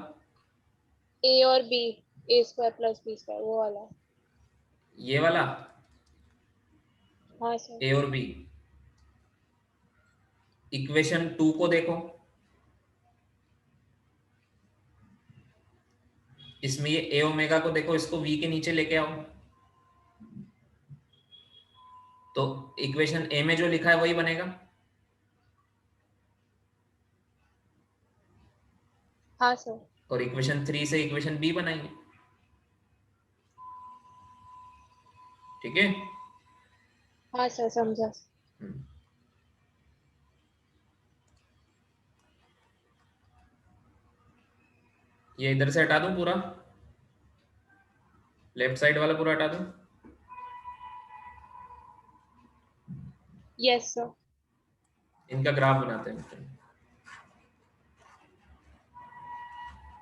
ए और बी, ए स्क्वायर प्लस बी स्क्वायर, वो वाला। ये वाला हाँ सर। ए और बी। इक्वेशन 2 को देखो, इसमें ये ए ओमेगा को देखो, इसको वी के नीचे लेके आओ, तो इक्वेशन ए में जो लिखा है वही बनेगा। हाँ सर। और इक्वेशन 3 से इक्वेशन बी बनाएंगे। ठीक है? हाँ सर, समझा। हम्म। ये इधर से हटा दूं पूरा, लेफ्ट साइड वाला पूरा हटा दूं? Yes sir. इनका ग्राफ बनाते हैं।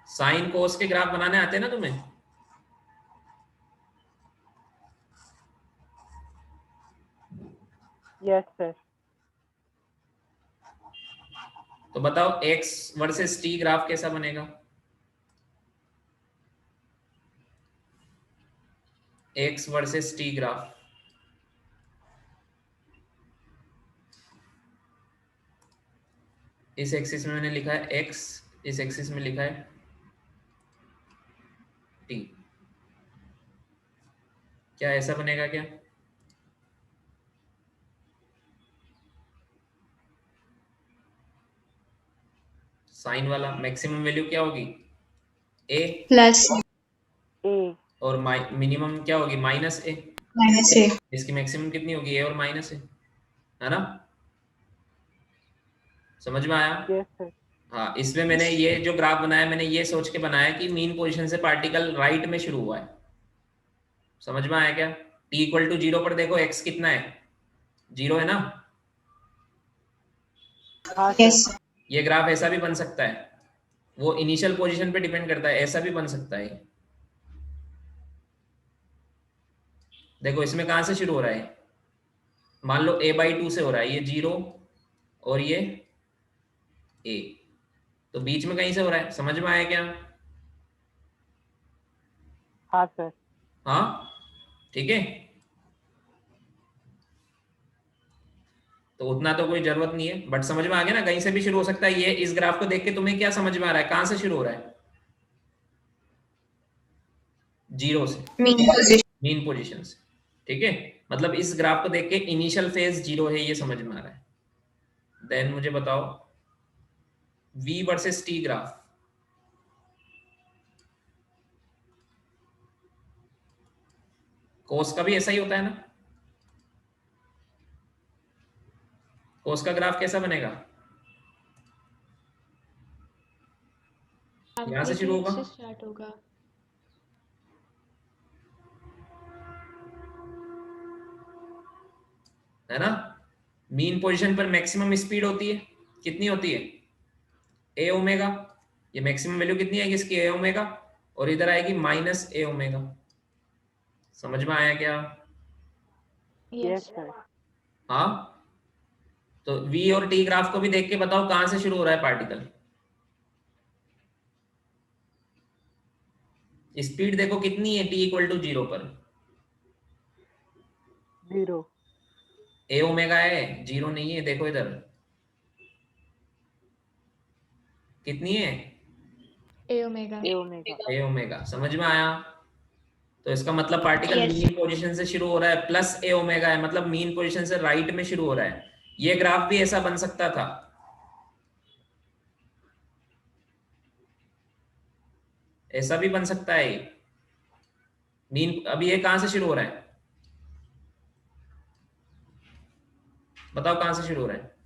साइन कोस के ग्राफ बनाने आते हैं ना तुम्हें? Yes, sir. तो बताओ x वर्सेस t ग्राफ कैसा बनेगा? x वर्सेस t ग्राफ, इस एक्सिस में मैंने लिखा है x, इस एक्सिस में लिखा है t। क्या ऐसा बनेगा क्या? साइन वाला मैक्सिमम वैल्यू क्या होगी? a, plus A. और मिनिमम क्या होगी? Minus a। माइनस ए। इसकी मैक्सिमम कितनी होगी? a और माइनस a, है ना? समझ में आया? Yes, sir. हाँ, इसमें मैंने ये जो ग्राफ बनाया, मैंने ये सोच के बनाया कि मीन पोजीशन से पार्टिकल राइट में शुरू हुआ है। समझ में आया क्या? t इक्वल टू 0 पर देखो x कितना है? 0 है ना? हाँ सर। यस। ये ग्राफ ऐसा भी बन सकता है, वो इनिशियल पोजीशन पे डिपेंड करता है, ऐसा भी बन सकता है। देखो इसमें कहां से शुरू हो रहा है? मान लो a/2 से हो रहा है, ये 0 और ये a, तो बीच में कहीं से हो रहा है। समझ में आया क्या? हाँ सर। हाँ, ठीक है। तो उतना तो कोई जरूरत नहीं है, बट समझ में आ गया ना, कहीं से भी शुरू हो सकता है। ये इस ग्राफ को देख के तुम्हें क्या समझ में आ रहा है, कहां से शुरू हो रहा है? 0 से, मीन पोजीशन। मीन पोजीशन से। ठीक है, मतलब इस ग्राफ को देख के इनिशियल फेज 0 है, ये समझ में आ रहा है। देन मुझे बताओ v वर्सेस t ग्राफ, कोस का भी ऐसा ही होता है ना? कोस का ग्राफ कैसा बनेगा? यहां से शुरू होगा, स्टार्ट होगा। है ना? मीन पोजीशन पर मैक्सिमम स्पीड होती है, कितनी होती है? a omega. ये मैक्सिमम वैल्यू कितनी आएगी इसकी? a ओमेगा, और इधर आएगी माइनस a ओमेगा। समझ में आया क्या? Yes, sir. हाँ, तो v और t ग्राफ को भी देख के बताओ कहां से शुरू हो रहा है पार्टिकल। स्पीड देखो कितनी है t इक्वल टू 0 पर। 0 a ओमेगा है, 0 नहीं है, देखो इधर कितनी है, a omega. a omega. a omega. समझ में आया? तो इसका मतलब पार्टिकल Yes. मीन पोजीशन से शुरू हो रहा है, प्लस a ओमेगा है, मतलब मीन पोजीशन से राइट में शुरू हो रहा है। ये ग्राफ भी ऐसा बन सकता था, ऐसा भी बन सकता है। मीन अभी ये कहां से शुरू हो रहा है, बताओ कहां से शुरू हो रहा है?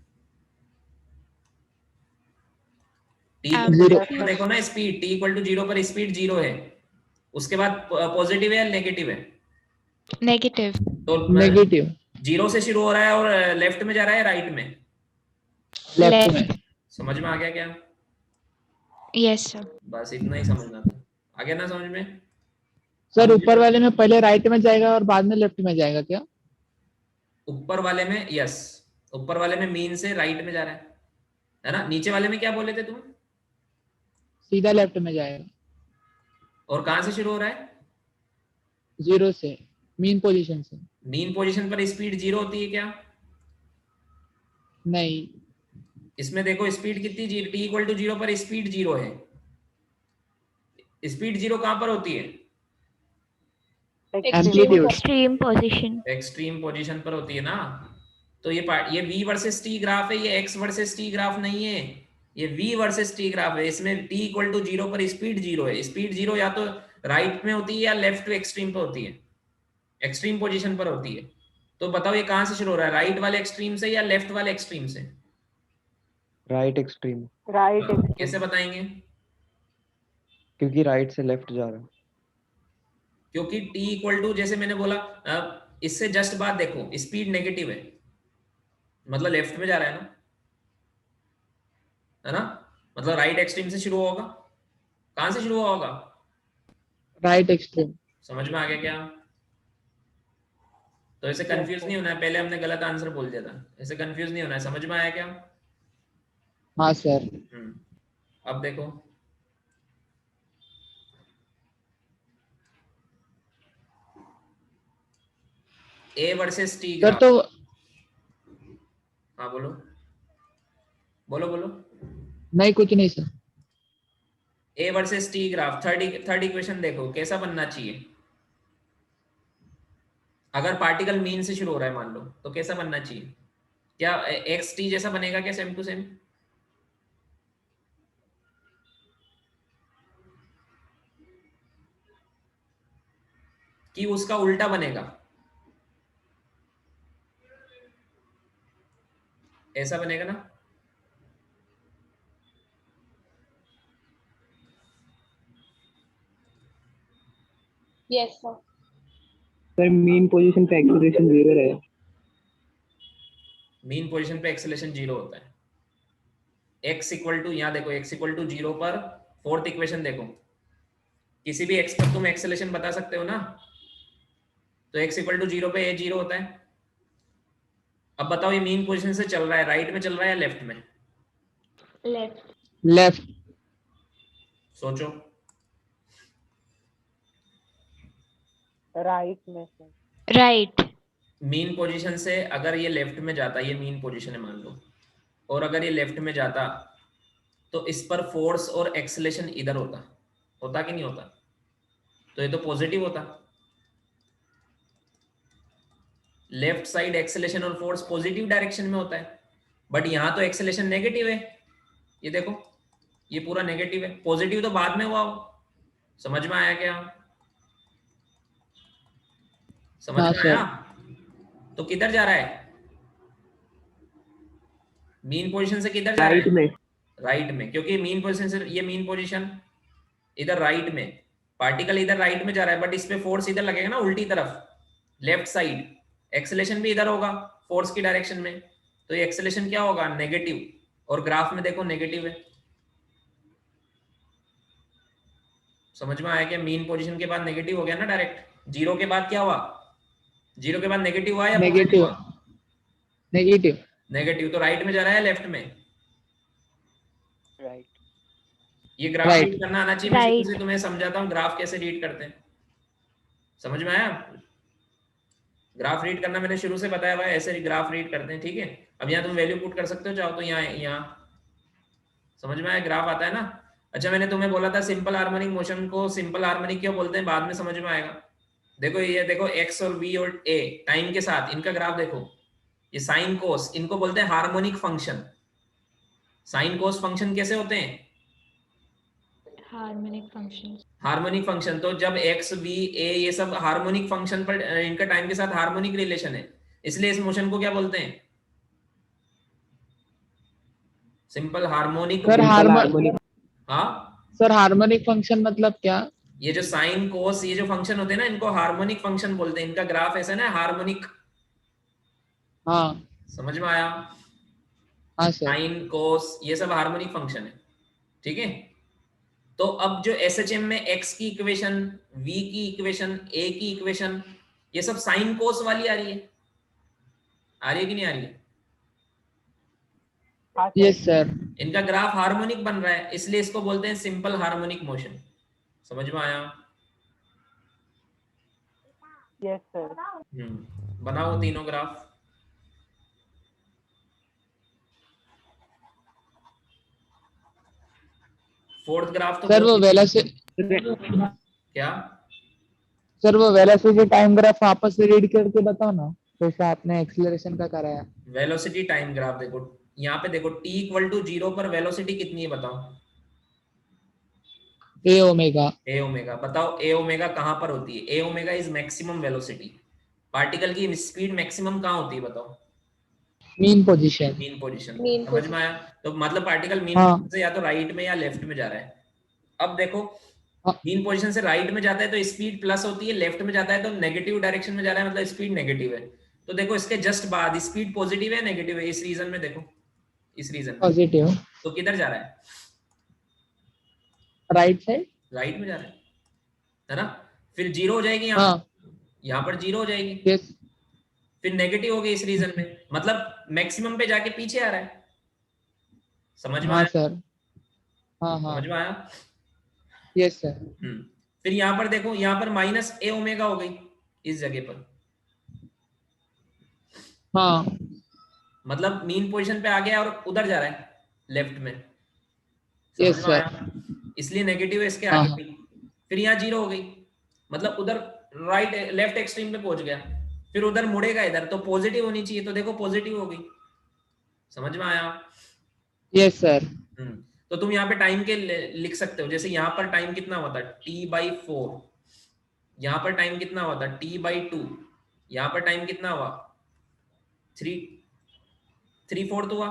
Zero. देखो ना स्पीड t इक्वल टू 0 पर स्पीड 0 है, उसके बाद पॉजिटिव है या नेगेटिव है? नेगेटिव। तो नेगेटिव 0 से शुरू हो रहा है और लेफ्ट में जा रहा है राइट में? लेफ्ट में। समझ में आ गया क्या? Yes sir. बस इतना ही समझना था, आ गया ना समझ में? सर ऊपर वाले में पहले राइट में जाएगा और बाद में लेफ्ट में जाएगा क्या? ऊपर वाले में यस, ऊपर वाले में मीन से राइट में जा रहा है ना? नीचे वाले में क्या बोले थे तुम? सीधा लेफ्ट में जाएगा। और कहां से शुरू हो रहा है? 0 से, मीन पोजीशन से। मीन पोजीशन पर स्पीड 0 होती है क्या? नहीं, इसमें देखो स्पीड कितनी, t इक्वल टू 0 पर स्पीड 0 है। स्पीड 0 कहां पर होती है? Amplitude. Extreme position. Extreme position पर होती है ना। तो ये v वर्सेस t ग्राफ है, ये x वर्सेस t ग्राफ नहीं है, ये v वर्सेस t ग्राफ है। इसमें t इक्वल टू 0 पर स्पीड 0 है। स्पीड 0 या तो राइट में होती है या लेफ्ट टू एक्सट्रीम पर होती है, एक्सट्रीम पोजीशन पर होती है। तो बताओ ये कहां से शुरू हो रहा है, राइट वाले एक्सट्रीम से या लेफ्ट वाले एक्सट्रीम से? राइट एक्सट्रीम, राइट कैसे बताएंगे? क्योंकि राइट से लेफ्ट जा रहा है। क्योंकि t इक्वल टू, जैसे मैंने बोला इससे जस्ट बाद देखो स्पीड नेगेटिव है, मतलब लेफ्ट में जा रहा है ना? मतलब राइट एक्सट्रीम से शुरू होगा। कहां से शुरू होगा? Right extreme. समझ में आ गया क्या? तो ऐसे कंफ्यूज नहीं होना है, पहले हमने गलत आंसर बोल दिया था, ऐसे कंफ्यूज नहीं होना है। समझ में आया क्या? हाँ सर। अब देखो a versus t sir graph. तो हाँ बोलो बोलो बोलो। नहीं, कुछ नहीं sir. a versus t graph, third equation देखो कैसा बनना चाहिए। अगर पार्टिकल मीन से शुरू हो रहा है मान लो, तो कैसा बनना चाहिए? क्या एक्स टी जैसा बनेगा क्या, सेम टू सेम? कि उसका उल्टा बनेगा? ऐसा बनेगा ना? Yes sir. Sir mean position पे एक्सीलरेशन 0 है। मीन पोजीशन पे एक्सेलरेशन 0 होता है। x इक्वल टू, यहाँ देखो x इक्वल टू 0 पर फोर्थ इक्वेशन देखो, किसी भी x पर तुम एक्सेलरेशन बता सकते हो ना, तो x इक्वल टू 0 पे a 0 होता है। अब बताओ ये मीन पोजीशन से चल रहा है, राइट में चल रहा है या लेफ्ट में? लेफ्ट। लेफ्ट। सोचो। राइट में से। राइट। मीन पोजीशन से अगर ये लेफ्ट में जाता, ये मीन पोजीशन है मान लो, और अगर ये लेफ्ट में जाता तो इस पर फोर्स और एक्सेलरेशन इधर होता कि नहीं होता? तो ये तो पॉजिटिव होता। लेफ्ट साइड एक्सेलरेशन और फोर्स पॉजिटिव डायरेक्शन में होता है, बट यहां तो एक्सेलरेशन नेगेटिव है। ये देखो ये पूरा नेगेटिव है, पॉजिटिव तो बाद में हुआ हो। समझ में आया क्या? समझ हाँ, में आया? तो किधर जा रहा है मीन पोजीशन से? किधर जा रहा राइट है? में। राइट में, क्योंकि मीन पोजीशन से, ये मीन पोजीशन इधर राइट में, पार्टिकल इधर राइट में जा रहा है, बट इस पे फोर्स इधर लगेगा ना, उल्टी तरफ, लेफ्ट साइड। एक्सेलरेशन भी इधर होगा फोर्स की डायरेक्शन में, तो ये एक्सेलरेशन क्या होगा? नेगेटिव। और ग्राफ में देखो नेगेटिव है। समझ में आया क्या? मीन पोजीशन के बाद नेगेटिव हो गया ना डायरेक्ट। 0 के बाद क्या हुआ? 0 के बाद नेगेटिव हुआ या नेगेटिव। नेगेटिव। नेगेटिव, तो राइट में जा रहा है लेफ्ट में? राइट। ये ग्राफ Right. रीड करना आना चाहिए। मैं शुरू Right. से तुम्हें समझाता हूँ ग्राफ कैसे रीड करते हैं। समझ में आया? ग्राफ रीड करना मैंने शुरू से बताया हुआ है, ऐसे ग्राफ रीड करते हैं, ठीक है। अब यहाँ तुम वैल्यू पुट कर सकते हो, चाहो तो यहाँ समझ में आया? ग्राफ आता है ना। अच्छा, मैंने तुम्हें बोला था सिंपल हार्मोनिक मोशन को सिंपल हार्मोनिक क्यों बोलते हैं, बाद में समझ में आएगा। देखो ये देखो एक्स और वी और ए टाइम के साथ इनका ग्राफ देखो, ये साइन कोस, इनको बोलते हैं harmonic function. Sine cos function कैसे होते हैं? Harmonic functions. Harmonic function. तो जब एक्स वी ए ये सब हार्मोनिक फंक्शन पर इनका टाइम के साथ हार्मोनिक रिलेशन है, इसलिए इस मोशन को क्या बोलते हैं? Simple harmonic. Sir harmonic. हाँ, सर हार्मोनिक फंक्शन मतलब क्या? ये जो साइन कोस ये जो फंक्शन होते हैं ना, इनको हार्मोनिक फंक्शन बोलते हैं। इनका ग्राफ ऐसा ना हार्मोनिक। हाँ समझ में आया? हाँ सर। साइन कोस ये सब हार्मोनिक फंक्शन है, ठीक है। तो अब जो एसएचएम में एक्स की इक्वेशन, वी की इक्वेशन, ए की इक्वेशन, ये सब साइन कोस वाली आ रही है कि नहीं आ रही है? हाँ सर। Yes sir. इनका ग्राफ हार्मोनिक बन रहा है, इसलिए इसको बोलते हैं सिंपल हार्मोनिक मोशन। समझ में आया? Yes sir. बनाओ तीनों ग्राफ। फोर्थ ग्राफ तो सर वो क्या? सर वो वेलोसिटी टाइम ग्राफ वापस से रीड करके बताओ ना, जैसे आपने एक्सीलरेशन का कराया। वेलोसिटी टाइम ग्राफ देखो, यहाँ पे देखो t इक्वल टू 0 पर वेलोसिटी कितनी है बताओ? A omega. A omega. बताओ ए ओमेगा कहाँ पर होती है? A omega is maximum velocity. Particle की स्पीड मैक्सिमम कहाँ होती है बताओ? Mean position. Mean position. Mean समझ में आया? तो मतलब पार्टिकल मीन हाँ। पोजीशन से या तो राइट में या लेफ्ट में जा रहा है। अब देखो हाँ। मीन पोजीशन से राइट में जाता है तो स्पीड प्लस होती है, लेफ्ट में जाता है तो नेगेटिव डायरेक्शन में जा रहा है, मतलब स्पीड नेगेटिव है। तो देखो इसके जस्ट बाद स्पीड पॉजिटिव है नेगेटिव है, इस रीजन में देखो, इस रीजन में पॉजिटिव। तो किधर जा रहा है? Right side. राइट में जा रहा है ना। फिर जीरो हो जाएगी यहाँ, हाँ यहाँ पर जीरो हो जाएगी, यस। फिर नेगेटिव हो गई इस रीजन में, मतलब मैक्सिमम पे जाके पीछे आ रहा है। समझ में हाँ आया? सर। हाँ हाँ समझ में आया? Yes sir. फिर यहाँ पर देखो, यहाँ पर माइनस ए ओमेगा हो गई इस जगह पर, हाँ मतलब मीन पोजीशन पे आ गया और उधर जा रहा है लेफ्ट में। यस समझ में सर। आया? इसलिए नेगेटिव है इसके हाँ आगे हाँ। भी। फिर यहाँ जीरो हो गई, मतलब उधर राइट लेफ्ट एक्सट्रीम पे पहुंच गया, फिर उधर मुड़ेगा इधर, तो पॉजिटिव होनी चाहिए, तो देखो पॉजिटिव हो गई। समझ में आया? Yes sir. तो तुम यहाँ पे टाइम के लिख सकते हो, जैसे यहाँ पर टाइम कितना हुआ था t/4, यहाँ पर टाइम कितना हुआ था t/2, यहाँ पर टाइम कितना हुआ 3/4 हुआ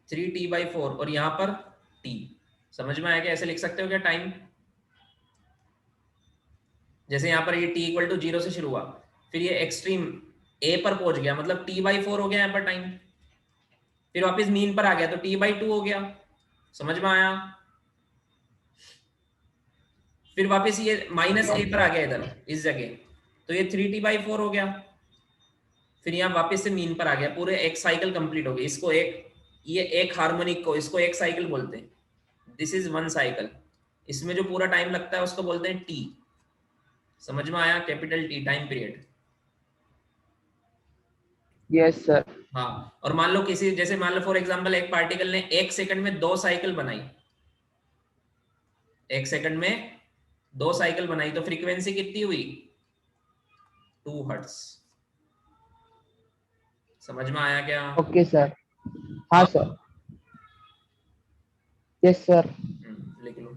3t/4 और यहाँ पर t। समझ में आया? क्या ऐसे लिख सकते हो क्या टाइम? जैसे यहाँ पर ये t इक्वल टू 0 से शुरू हुआ, फिर ये एक्सट्रीम a पर पहुंच गया, मतलब t/4 हो गया यहाँ पर टाइम, फिर वापस मीन पर आ गया तो t/2 हो गया। समझ में आया? फिर वापस ये माइनस a पर आ गया इधर इस जगह, तो ये 3t/4 हो गया, फिर यहाँ वापस से मीन पर आ गया, पूरे एक साइकिल कंप्लीट हो गई। इसको ये एक हार्मोनिक को इसको एक साइकिल बोलते हैं, दिस इज वन साइकिल। इसमें जो पूरा टाइम लगता है उसको बोलते हैं t। समझ में आया? Capital T time period. Yes sir. हाँ, और मान लो किसी, जैसे मान लो फॉर एग्जांपल एक पार्टिकल ने 1 सेकंड में 2 साइकिल बनाई, 1 सेकंड में 2 साइकिल बनाई, तो फ्रीक्वेंसी कितनी हुई 2 हर्ट्ज। समझ में आया क्या? Okay sir. हाँ सर। Yes sir. लिख लो।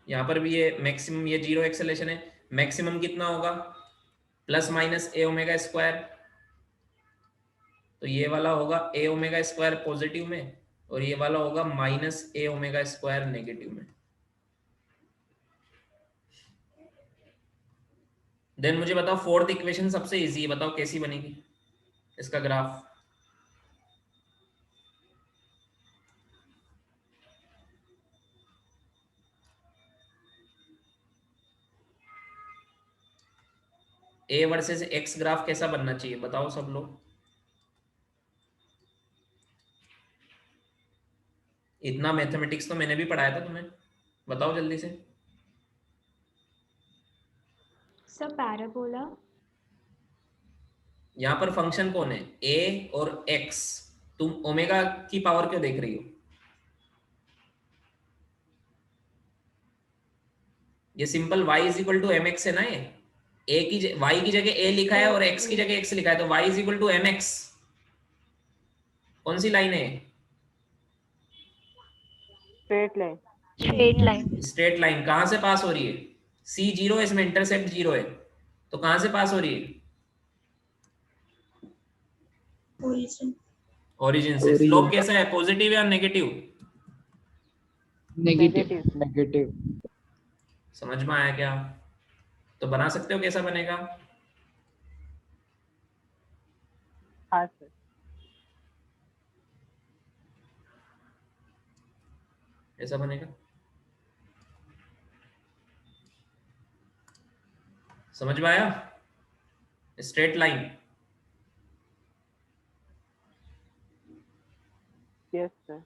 यहाँ पर भी ये मैक्सिमम, ये जीरो एक्सेलेरेशन है, मैक्सिमम कितना होगा plus minus a omega square, तो ये वाला होगा ए ओमेगा स्क्वायर पॉजिटिव में और ये वाला होगा minus a omega square negative में। देन मुझे बताओ फोर्थ इक्वेशन सबसे इजी है, बताओ कैसी बनेगी इसका graph? A versus x graph कैसा बनना चाहिए बताओ सब लोग। इतना मैथमेटिक्स तो मैंने भी पढ़ाया था तुम्हें, बताओ जल्दी से। Sir parabola. यहाँ पर फंक्शन कौन है, ए और एक्स। तुम ओमेगा की पावर क्यों देख रही हो? ये simple y is equal to m x है ना। ये a की y की जगह a लिखा है और x की जगह x लिखा है, तो y is equal to m x. कौन सी लाइन है? Straight line. Straight line. Straight line कहां से पास हो रही है? c 0 है, इसमें इंटरसेप्ट 0 है, तो कहां से पास हो रही है? ओरिजिन से। स्लोप कैसा है, पॉजिटिव या नेगेटिव? नेगेटिव। नेगेटिव। समझ में आया क्या? तो बना सकते हो, कैसा बनेगा? हाँ सर। ऐसा बनेगा, समझ में आया? Straight line. Yes sir.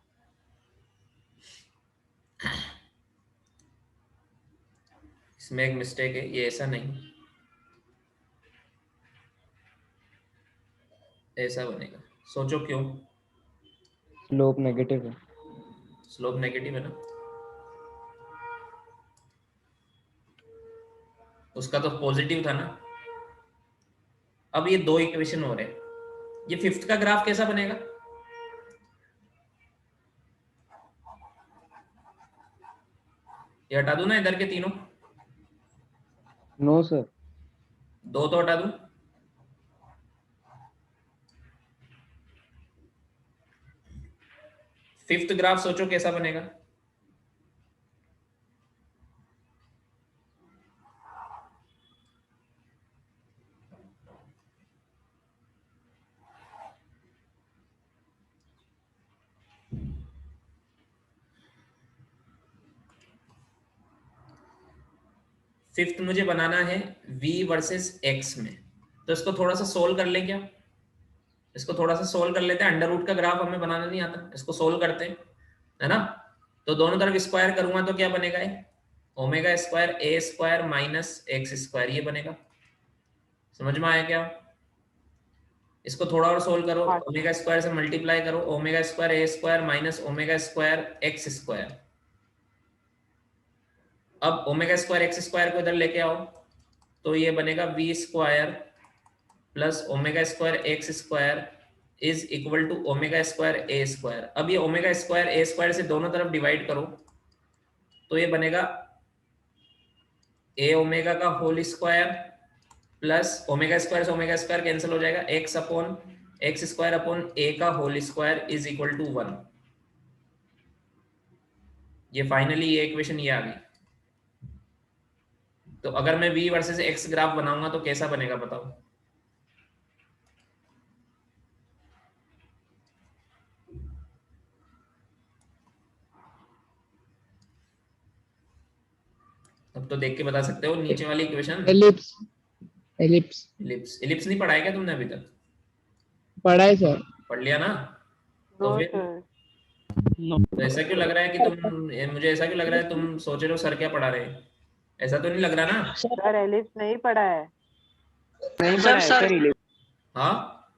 इसमें एक मिस्टेक है, ये ऐसा नहीं, ऐसा बनेगा। सोचो क्यों? स्लोप नेगेटिव है। स्लोप नेगेटिव है ना, उसका तो पॉजिटिव था ना। अब ये दो इक्वेशन हो रहे हैं, ये फिफ्थ का ग्राफ कैसा बनेगा? ये हटा दूं ना इधर के तीनों? No sir. दो तो हटा दूं। फिफ्थ ग्राफ सोचो कैसा बनेगा? फिफ्थ मुझे बनाना है v वर्सेस x में, तो इसको थोड़ा सा सोल्व कर लें क्या? इसको थोड़ा सा सोल्व कर लेते हैं। अंडर रूट का ग्राफ हमें बनाना नहीं आता, इसको सोल्व करते हैं, है ना। तो दोनों तरफ स्क्वायर करूंगा तो क्या बनेगा? Omega square a square minus x square, ये बनेगा। समझ में आया क्या? इसको थोड़ा और सोल्व करो, ओमेगा स्क्वायर से मल्टीप्लाई करो, omega square a square minus omega square x square. अब ओमेगा स्क्वायर एक्स स्क्वायर को इधर लेके आओ, तो ये बनेगा v square plus omega square x square is equal to omega square a square. अब ये ओमेगा स्क्वायर ए स्क्वायर से दोनों तरफ डिवाइड करो, तो ये बनेगा ए ओमेगा का whole square plus omega square से ओमेगा स्क्वायर कैंसिल हो जाएगा, x upon x square upon a का whole square is equal to 1। ये फाइनली ये इक्वेशन ये आ गई। तो अगर मैं v वर्सेस x ग्राफ बनाऊंगा तो कैसा बनेगा बताओ? अब तो देख के बता सकते हो नीचे वाली equation. Ellipse. Ellipse. Ellipse. Ellipse नहीं पढ़ा है क्या तुमने अभी तक? पढ़ा है सर। पढ़ लिया ना? तो नो फिर सर। तो ऐसा क्यों लग रहा है कि मुझे ऐसा क्यों लग रहा है तुम सोच रहे हो सर क्या पढ़ा रहे हैं? ऐसा तो नहीं लग रहा ना? सर एलिप्स नहीं पढ़ा है। नहीं पढ़ा है सर इलिप्स। हाँ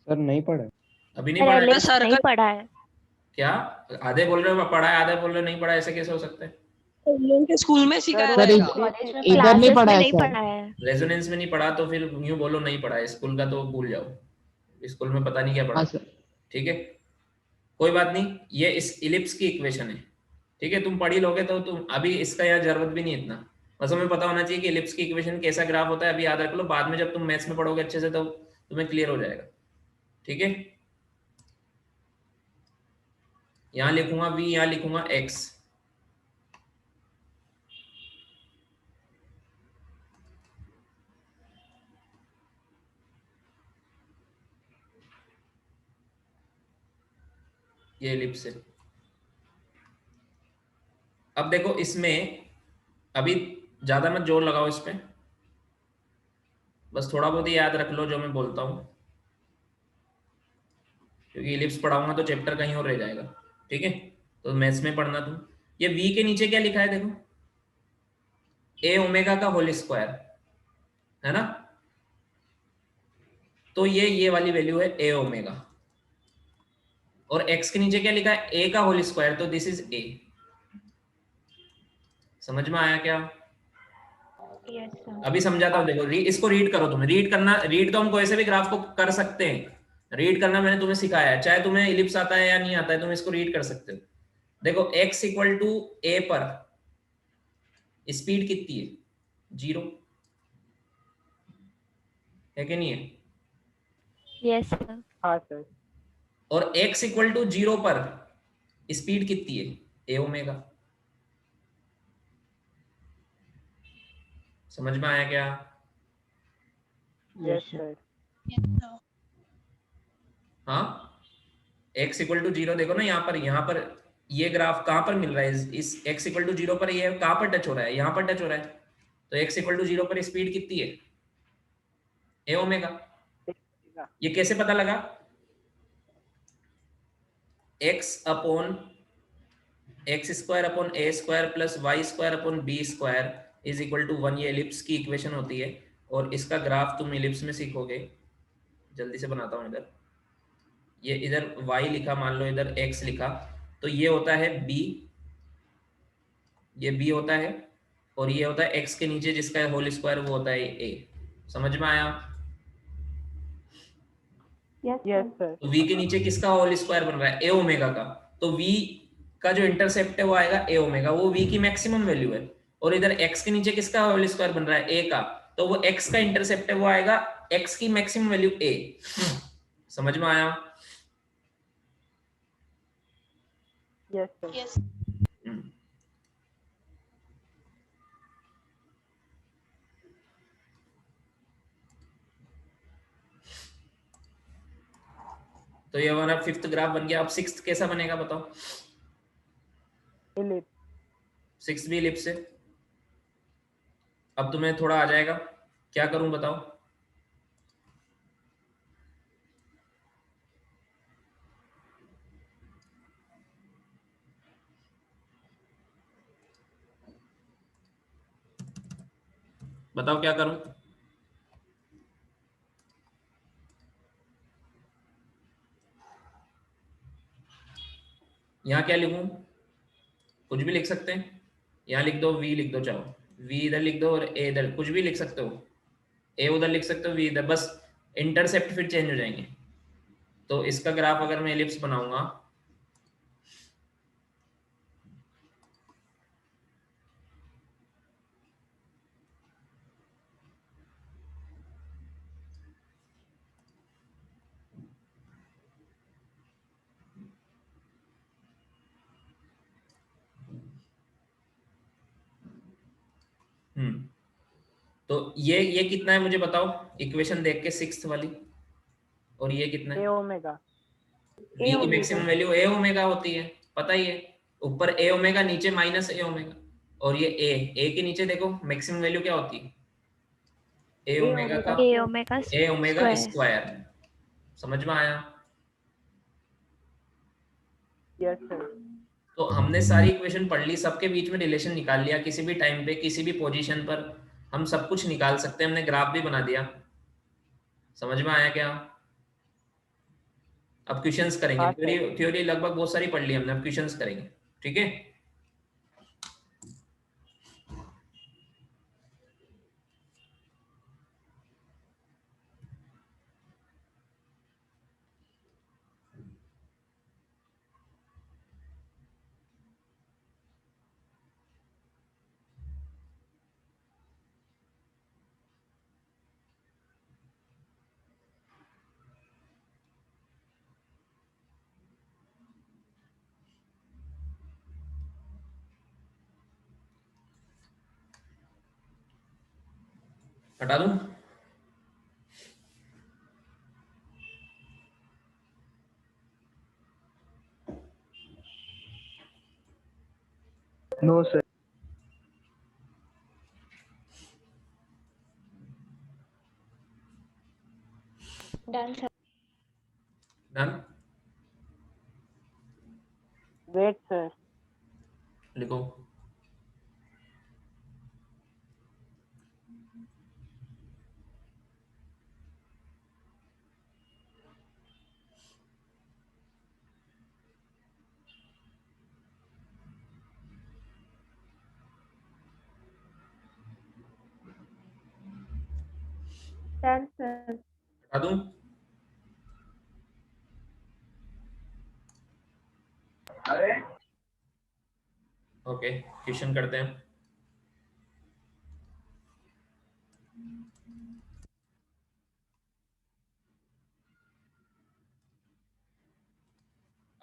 सर नहीं पढ़ा है। अभी नहीं पढ़ा है? सर नहीं पढ़ा है। क्या आधे बोल रहे हो पढ़ा है, आधे बोल रहे हो नहीं पढ़ा, ऐसे कैसे हो सकता है? लोगों के स्कूल में सिखाया सर जाएगा। इधर नहीं पढ़ा है नहीं सर। पढ़ा है। रेजोनेंस में नहीं पढ़ा तो फिर यूं बोलो नहीं पढ़ा है। स्कूल का तो भूल जाओ, स्कूल में पता नहीं क्या पढ़ा। हाँ सर। ठीक है, कोई बात नहीं, ये इस इलिप्स की इक्वेशन है। ठीक है, तुम पढ़ ही लोगे तो तुम अभी इसका यहाँ जरूरत भी नहीं है इतना। बस हमें पता होना चाहिए कि इलिप्स की इक्वेशन कैसा ग्राफ होता है। अभी याद रख लो, बाद में जब तुम मैथ्स में पढ़ोगे अच्छे से तो तुम्हें क्लियर हो जाएगा। ठीक है, यहाँ लिखूंगा v, यहाँ लिखूंगा x। ये इलिप्स है। अब देखो इसमें अभी ज्यादा मत जोर लगाओ इस पे, बस थोड़ा बहुत ही याद रख लो जो मैं बोलता हूँ, क्योंकि इलिप्स पढ़ाऊंगा तो चैप्टर कहीं और रह जाएगा। ठीक है, तो मैथ्स में पढ़ना तुम। ये v के नीचे क्या लिखा है देखो, a ओमेगा का होल स्क्वायर, है ना? तो ये वाली वैल्यू है a ओमेगा, और x के नीचे क्या लिखा है, a का होल स्क्वायर, तो दिस इज a। समझ में आया क्या? Yes sir. अभी समझाता हूँ, देखो इसको रीड करो, तुम्हें रीड करना, रीड तो हम कोई से भी ग्राफ को कर सकते हैं, रीड करना मैंने तुम्हें सिखाया है, चाहे तुम्हें इलिप्स आता है या नहीं आता है, तुम इसको रीड कर सकते हो। देखो x इक्वल टू a पर स्पीड कितनी है, 0 है कि नहीं है? Yes sir. हाँ सर। और x इक्वल टू 0 पर स्पीड कितनी है, a ओमेगा। समझ में आया क्या? Yes sir. हाँ, x इक्वल टू 0 देखो ना, यहाँ पर ये ग्राफ कहाँ पर मिल रहा है, इस x इक्वल टू 0 पर ये कहाँ पर टच हो रहा है, यहाँ पर टच हो रहा है, तो x इक्वल टू 0 पर स्पीड कितनी है, a ओमेगा। ये कैसे पता लगा? x upon x square upon a square plus y square upon b square is equal to 1, ये एलिप्स की इक्वेशन होती है, और इसका ग्राफ तुम एलिप्स में सीखोगे। जल्दी से बनाता हूँ, इधर ये इधर y लिखा, मान लो इधर x लिखा, तो ये होता है b, ये b होता है, और ये होता है x के नीचे जिसका होल स्क्वायर वो होता है a। समझ में आया? Yes sir. तो v के नीचे किसका होल स्क्वायर बन रहा है, a ओमेगा का, तो v का जो इंटरसेप्ट है वो आएगा a ओमेगा, वो v की मैक्सिमम वैल्यू है, और इधर x के नीचे किसका होल स्क्वायर बन रहा है, a का, तो वो x का इंटरसेप्ट है वो आएगा x की मैक्सिमम वैल्यू a। समझ में आया? Yes sir. तो ये हमारा 5th ग्राफ बन गया। अब 6th कैसा बनेगा बताओ? इलिप्स। 6th भी इलिप्स है। अब तुम्हें थोड़ा आ जाएगा, क्या करूं बताओ? बताओ क्या करूं? यहाँ क्या लिखूं? कुछ भी लिख सकते हैं, यहाँ लिख दो v लिख दो, चाहो v इधर लिख दो और a इधर, कुछ भी लिख सकते हो, a उधर लिख सकते हो, v इधर, बस इंटरसेप्ट फिर चेंज हो जाएंगे। तो इसका ग्राफ अगर मैं एलिप्स बनाऊंगा, तो ये कितना है मुझे बताओ, इक्वेशन देख के 6th वाली, और ये कितना है? a omega. v की मैक्सिमम वैल्यू a ओमेगा होती है, पता ही है, ऊपर a ओमेगा नीचे माइनस a ओमेगा, और ये a के नीचे देखो मैक्सिमम वैल्यू क्या होती है, a ओमेगा का ए ओमेगा a ओमेगा स्क्वायर। समझ में आया? Yes sir. तो हमने सारी इक्वेशन पढ़ ली, सबके बीच में रिलेशन निकाल लिया, किसी भी टाइम पे किसी भी पोजीशन पर हम सब कुछ निकाल सकते हैं, हमने ग्राफ भी बना दिया। समझ में आया क्या? अब क्वेश्चंस करेंगे, हाँ, थ्योरी लगभग बहुत सारी पढ़ ली हमने, अब क्वेश्चंस करेंगे। ठीक है, हटा दूं? No sir. Done, sir. Done, Wait, sir. लिखो। Done, sir. हटा दूं? ओके, क्वेश्चन करते हैं।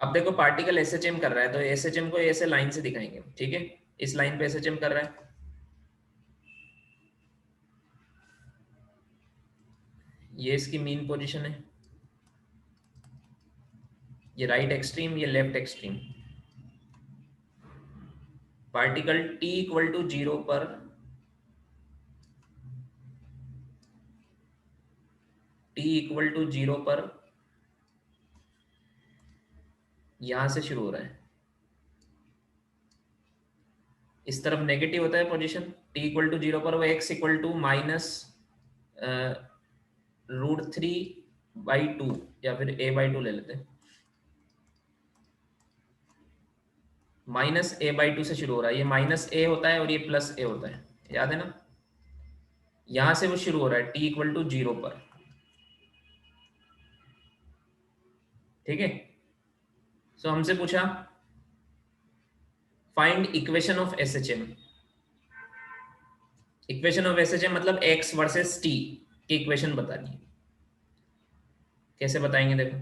अब देखो पार्टिकल एसएचएम कर रहा है, तो एसएचएम को ऐसे लाइन से दिखाएंगे, ठीक है? इस लाइन पे एसएचएम कर रहा है, ये इसकी मीन पोजीशन है, ये राइट एक्सट्रीम, ये left extreme. Particle t equal to 0 पर t इक्वल टू 0 पर यहां से शुरू हो रहा है, इस तरफ नेगेटिव होता है पोजीशन, t इक्वल टू 0 पर वो x इक्वल टू माइनस √3/2 या फिर a/2 ले लेते हैं। -a/2 से शुरू हो रहा है, ये -a होता है और ये +a होता है, याद है ना? यहां से वो शुरू हो रहा है t इक्वल टू 0 पर, ठीक है? सो हमसे पूछा find equation of SHM. Equation of SHM मतलब x वर्सेस t की इक्वेशन बतानी है। कैसे बताएंगे? देखो,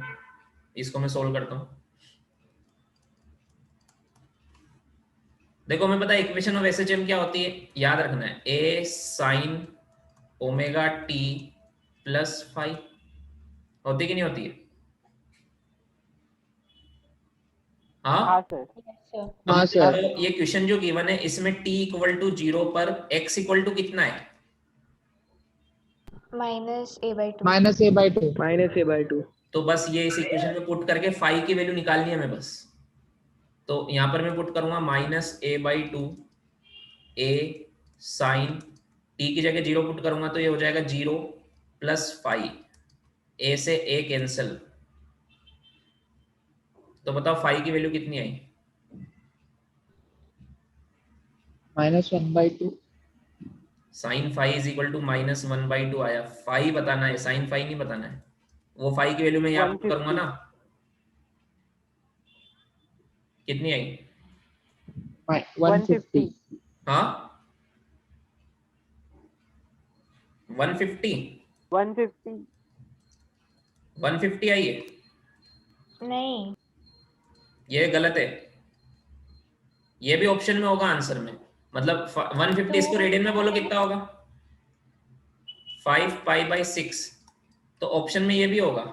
इसको मैं सोल्व करता हूं। देखो, हमें पता है इक्वेशन ऑफ एसएचएम क्या होती है, याद रखना है, a sin omega t plus phi. होती कि नहीं होती है? हाँ, हाँ, sir. हाँ सर। तो ये क्वेश्चन जो गिवन है इसमें t इक्वल टू 0 पर x इक्वल टू कितना है? -a/2. -a/2। -a/2। तो बस ये इस इक्वेशन में पुट करके फाई की वैल्यू निकालनी है हमें बस। तो यहाँ पर मैं पुट करूंगा -a/2 a साइन t की जगह 0 पुट करूंगा तो ये हो जाएगा 0 प्लस फाई, a से a कैंसिल। तो बताओ फाई की वैल्यू कितनी आई? -1/2। Sine phi is equal to -1/2 आया। फाई बताना है, साइन फाई नहीं बताना है। वो फाई की वैल्यू मैं यहाँ पुट करूंगा ना, कितनी आई? 150। हाँ, 150 150. 150 आई है, नहीं, ये गलत है। ये भी ऑप्शन में होगा आंसर में, मतलब 150 इसको रेडियन में बोलो कितना होगा? 5π/6। तो ऑप्शन में ये भी होगा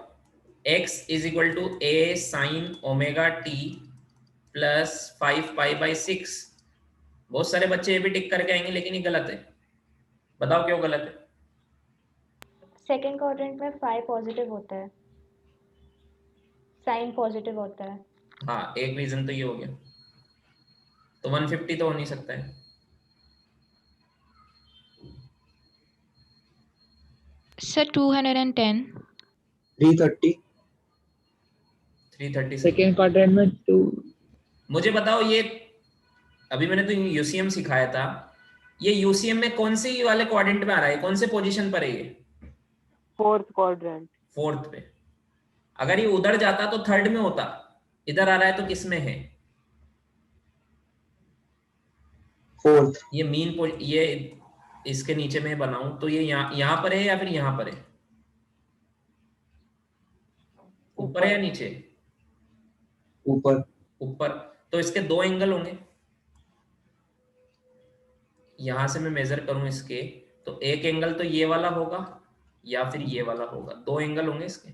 x is equal to a sine omega t plus 5π/6। बहुत सारे बच्चे ये भी टिक करके आएंगे, लेकिन ये गलत है। बताओ क्यों गलत है? सेकंड क्वाड्रेंट में 5 पॉजिटिव होता है, साइन पॉजिटिव होता है। हाँ, एक रीजन तो ये हो गया। तो 150 तो हो नहीं सकता है। Sir, 210. 330. 330 सेकेंड क्वाड्रेंट में 2। मुझे बताओ, ये अभी मैंने तो यूसीएम सिखाया था, ये यूसीएम में कौन सी वाले क्वाड्रेंट में आ रहा है, कौन से पोजीशन पर है ये? 4th quadrant. 4th पे। अगर ये उधर जाता तो 3rd में होता, इधर आ रहा है तो किस में है? 4th. ये मीन ये इसके नीचे में बनाऊं तो ये यहाँ पर है या फिर यहाँ पर है? ऊपर है या नीचे? ऊपर. ऊपर। तो इसके दो एंगल होंगे, यहां से मैं मेजर करूं इसके, तो एक एंगल तो ये वाला होगा या फिर ये वाला होगा, दो एंगल होंगे इसके।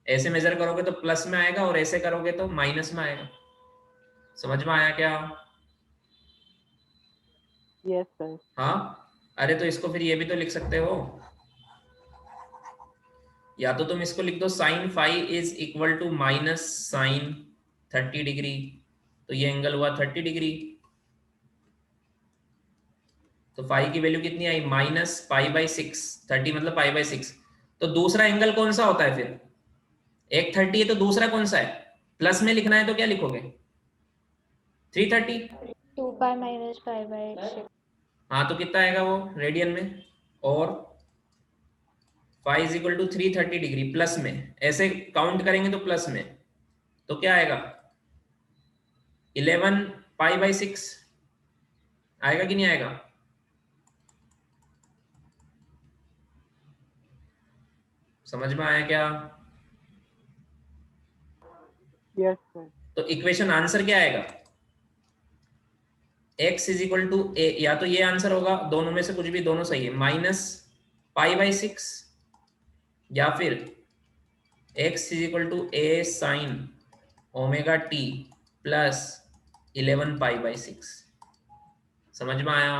ऐसे मेजर करोगे तो प्लस में आएगा और ऐसे करोगे तो माइनस में आएगा। समझ में आया क्या? Yes, sir. हाँ, अरे तो इसको फिर ये भी तो लिख सकते हो, या तो तुम इसको लिख दो sine phi is equal to minus sine 30 degree, तो ये एंगल हुआ 30 डिग्री। तो फाई की वैल्यू कितनी आई, माइनस पाई बाई 6, 30 मतलब पाई बाई 6। तो दूसरा एंगल कौन सा होता है फिर, एक 30 है तो दूसरा कौन सा है, प्लस में लिखना है तो क्या लिखोगे 330। 2 pi minus pi by 6. हाँ तो कितना आएगा वो रेडियन में, और phi is equal to 330 degree plus में, ऐसे काउंट करेंगे तो प्लस में, तो क्या आएगा 11 पाई बाई 6 आएगा कि नहीं आएगा। समझ में आया क्या। Yes sir. तो इक्वेशन आंसर क्या आएगा, x इज इक्वल टू ए, या तो ये आंसर होगा, दोनों में से कुछ भी, दोनों सही है, माइनस पाई बाई 6, या फिर x is equal to a sine omega t plus 11 pi by 6। समझ में आया।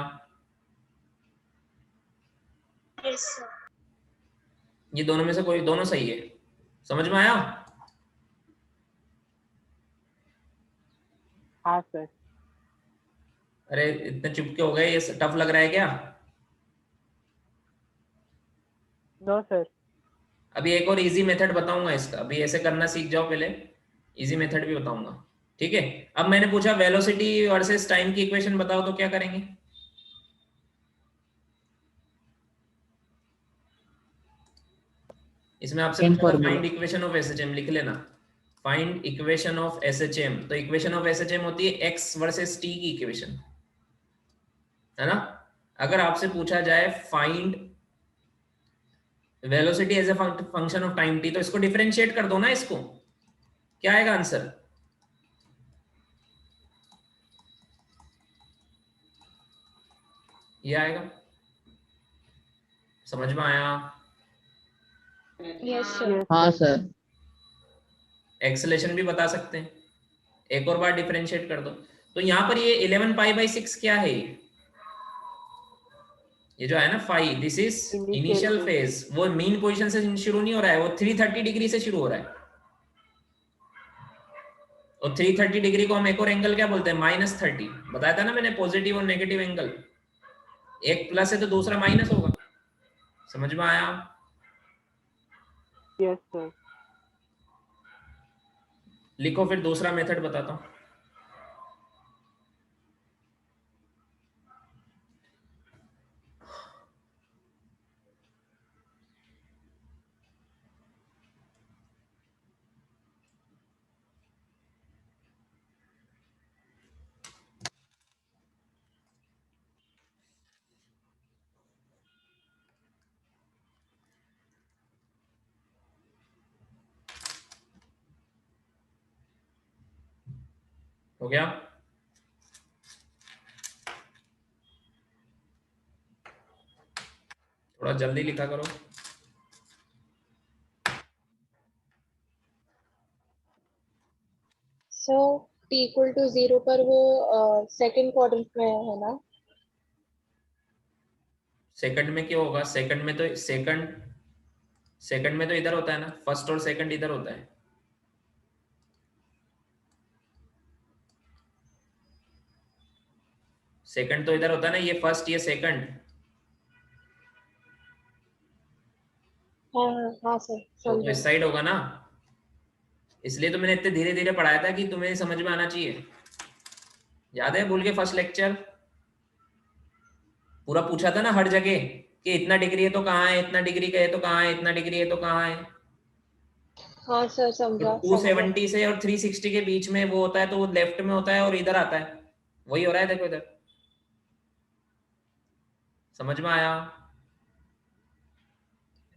Yes sir. ये दोनों में से कोई, दोनों सही है। समझ में आया। हाँ सर। अरे इतने चुपके हो गए, ये टफ लग रहा है क्या। No sir. अभी एक और इजी मेथड बताऊंगा इसका, अभी ऐसे करना सीख जाओ पहले, इजी मेथड भी बताऊंगा, ठीक है। अब मैंने पूछा वेलोसिटी वर्सेस टाइम की इक्वेशन बताओ, तो क्या करेंगे। इसमें आपसे Same पूछा था formula. Find equation of SHM, लिख लेना फाइंड इक्वेशन ऑफ एसएचएम। तो इक्वेशन ऑफ एसएचएम होती है एक्स वर्सेस टी की इक्वेशन, है ना। अगर आपसे पूछा जाए find velocity as a function of time t, तो इसको डिफरेंशिएट कर दो ना, इसको क्या आएगा आंसर, ये आएगा। समझ में आया। Yes sir. हाँ सर। एक्सेलेरेशन भी बता सकते हैं, एक और बार डिफरेंशिएट कर दो। तो यहाँ पर ये 11 पाई बाई 6 क्या है, ये जो है ना phi, this is initial phase, वो मीन पोजीशन से शुरू नहीं हो रहा है, वो 330 डिग्री से शुरू हो रहा है। और 330 डिग्री को हम एक और एंगल क्या बोलते हैं, -30। बताया था ना मैंने, पॉजिटिव और नेगेटिव एंगल, एक प्लस है तो दूसरा माइनस होगा। समझ में आया। Yes sir. लिखो फिर दूसरा मेथड बताता हूं। हो गया। थोड़ा जल्दी लिखा करो। सो t इक्वल टू 0 पर वो सेकंड क्वाड्रेंट में है ना। सेकंड में क्यों होगा, सेकंड में तो इधर होता है ना, फर्स्ट और सेकंड इधर होता है। सेकंड तो इधर होता है ना, ये फर्स्ट ये सेकंड। हाँ सर तो समझा। इस साइड होगा ना, इसलिए तो मैंने इतने धीरे धीरे पढ़ाया था कि तुम्हें समझ में आना चाहिए। याद है, भूल के फर्स्ट लेक्चर पूरा पूछा था ना हर जगह कि इतना डिग्री है तो कहाँ है, इतना डिग्री का है तो कहाँ है, इतना डिग्री है तो कहाँ है। हाँ सर तो समझा। 270 से और 360 के बीच में वो होता है, तो वो लेफ्ट में होता है और इधर आता है, वही हो रहा है, देखो इधर। समझ में आया।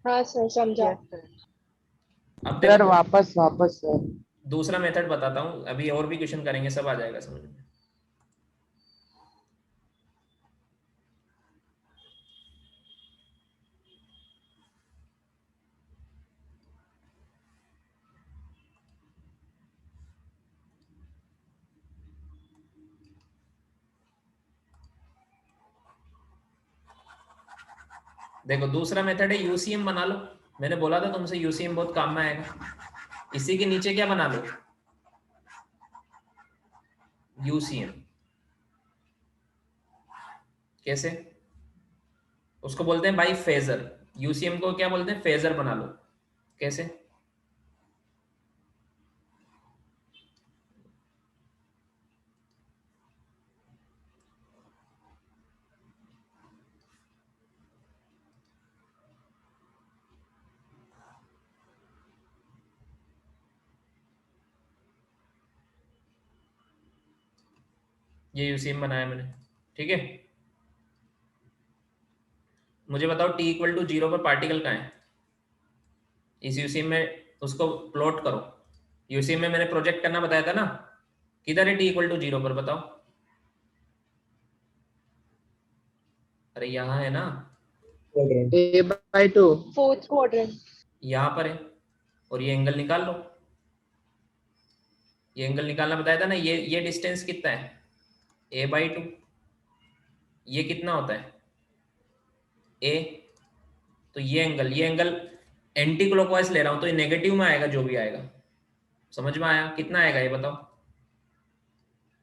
हाँ सर समझा। Yes sir. अब सर देखो वापस सर। दूसरा मेथड बताता हूँ, अभी और भी क्वेश्चन करेंगे, सब आ जाएगा समझ में। देखो दूसरा मेथड है यूसीएम बना लो। मैंने बोला था तुमसे यूसीएम बहुत काम में आएगा। इसी के नीचे क्या बना लो, यूसीएम। कैसे? उसको बोलते हैं भाई फेजर। यूसीएम को क्या बोलते हैं? फेजर बना लो। कैसे? ये यूसीएम बनाया मैंने, ठीक है। मुझे बताओ t इक्वल टू 0 पर पार्टिकल कहाँ है इस यूसीएम में, उसको प्लॉट करो। यूसीएम में मैंने प्रोजेक्ट करना बताया था ना, किधर है t इक्वल टू 0 पर बताओ। अरे यहाँ है ना, quadrant, A/2। Fourth quadrant. यहाँ पर है। और ये एंगल निकाल लो, ये एंगल निकालना बताया था ना। ये डिस्टेंस कितना है? a/2। ये कितना होता है? a। तो ये एंगल एंटी क्लॉकवाइज ले रहा हूं, तो ये नेगेटिव में आएगा जो भी आएगा। समझ में आया? कितना आएगा ये बताओ।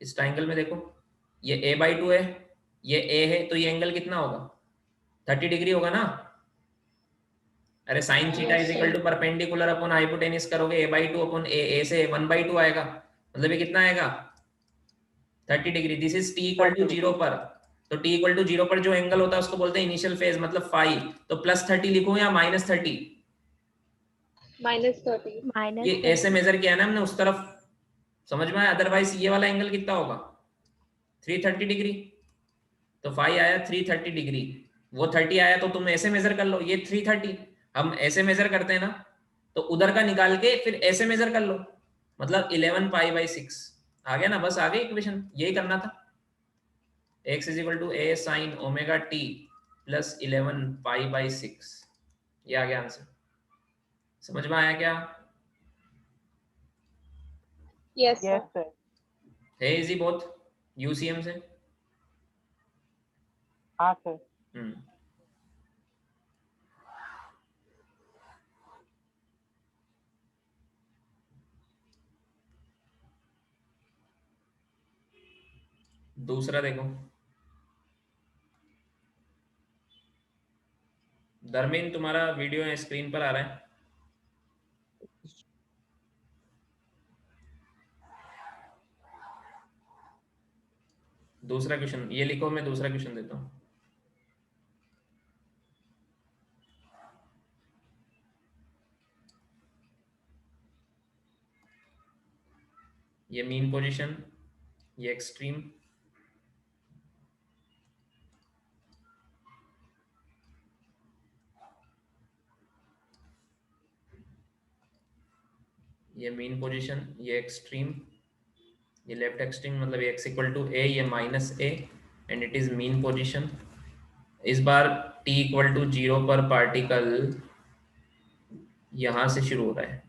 इस ट्राइंगल में देखो, ये a/2 है, ये a है, तो ये एंगल कितना होगा? 30 डिग्री होगा ना। अरे sine theta is equal to perpendicular upon hypotenuse करोगे a/2 अपॉन a से 1/2 आएगा, मतलब ये कितना आएगा? 30 degree. This is t equal to 0 पर। तो t इक्वल टू 0 पर जो एंगल होता है उसको बोलते हैं इनिशियल फेज, मतलब फाई। तो +30 लिखूं या -30? -30। ये ऐसे मेजर किया है ना हमने उस तरफ, समझ में आया? अदरवाइज ये वाला एंगल कितना होगा? 330 डिग्री। तो फाई आया 330 डिग्री। वो 30 आया तो तुम ऐसे मेजर कर लो, ये 330। हम ऐसे मेजर करते हैं ना, तो उधर का निकाल के फिर ऐसे मेजर कर लो, मतलब 11 पाई/6 आ गया ना। बस आ गई इक्वेशन, यही करना था। x is equal to a sin omega t plus 11 पाई/6, ये आ गया आंसर। समझ में आया क्या? यस Yes, सर। sir. है इजी बहुत यूसीएम से। हाँ सर। हम्म। दूसरा देखो, धर्मेंद्र तुम्हारा वीडियो स्क्रीन पर आ रहा है। दूसरा क्वेश्चन ये लिखो, मैं दूसरा क्वेश्चन देता हूँ। ये मीन पोजीशन, ये एक्सट्रीम, ये मीन पोजीशन, ये एक्सट्रीम, ये लेफ्ट एक्सट्रीम, मतलब x इक्वल टू a, ये -a and it is mean position. इस बार t इक्वल टू 0 पर पार्टिकल यहां से शुरू हो रहा है,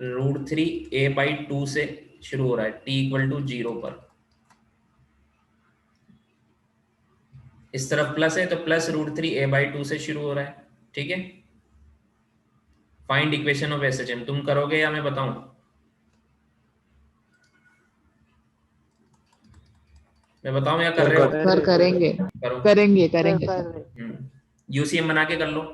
√3a/2 से शुरू हो रहा है t इक्वल टू 0 पर। इस तरफ प्लस है तो प्लस √3a/2 से शुरू हो रहा है, ठीक है। Find equation of SHM. तुम करोगे या मैं बताऊं? मैं बताऊं या कर रहे हो? सर करेंगे करो। करेंगे सर करेंगे कर सर। रहे। यूसीएम बना के कर लो।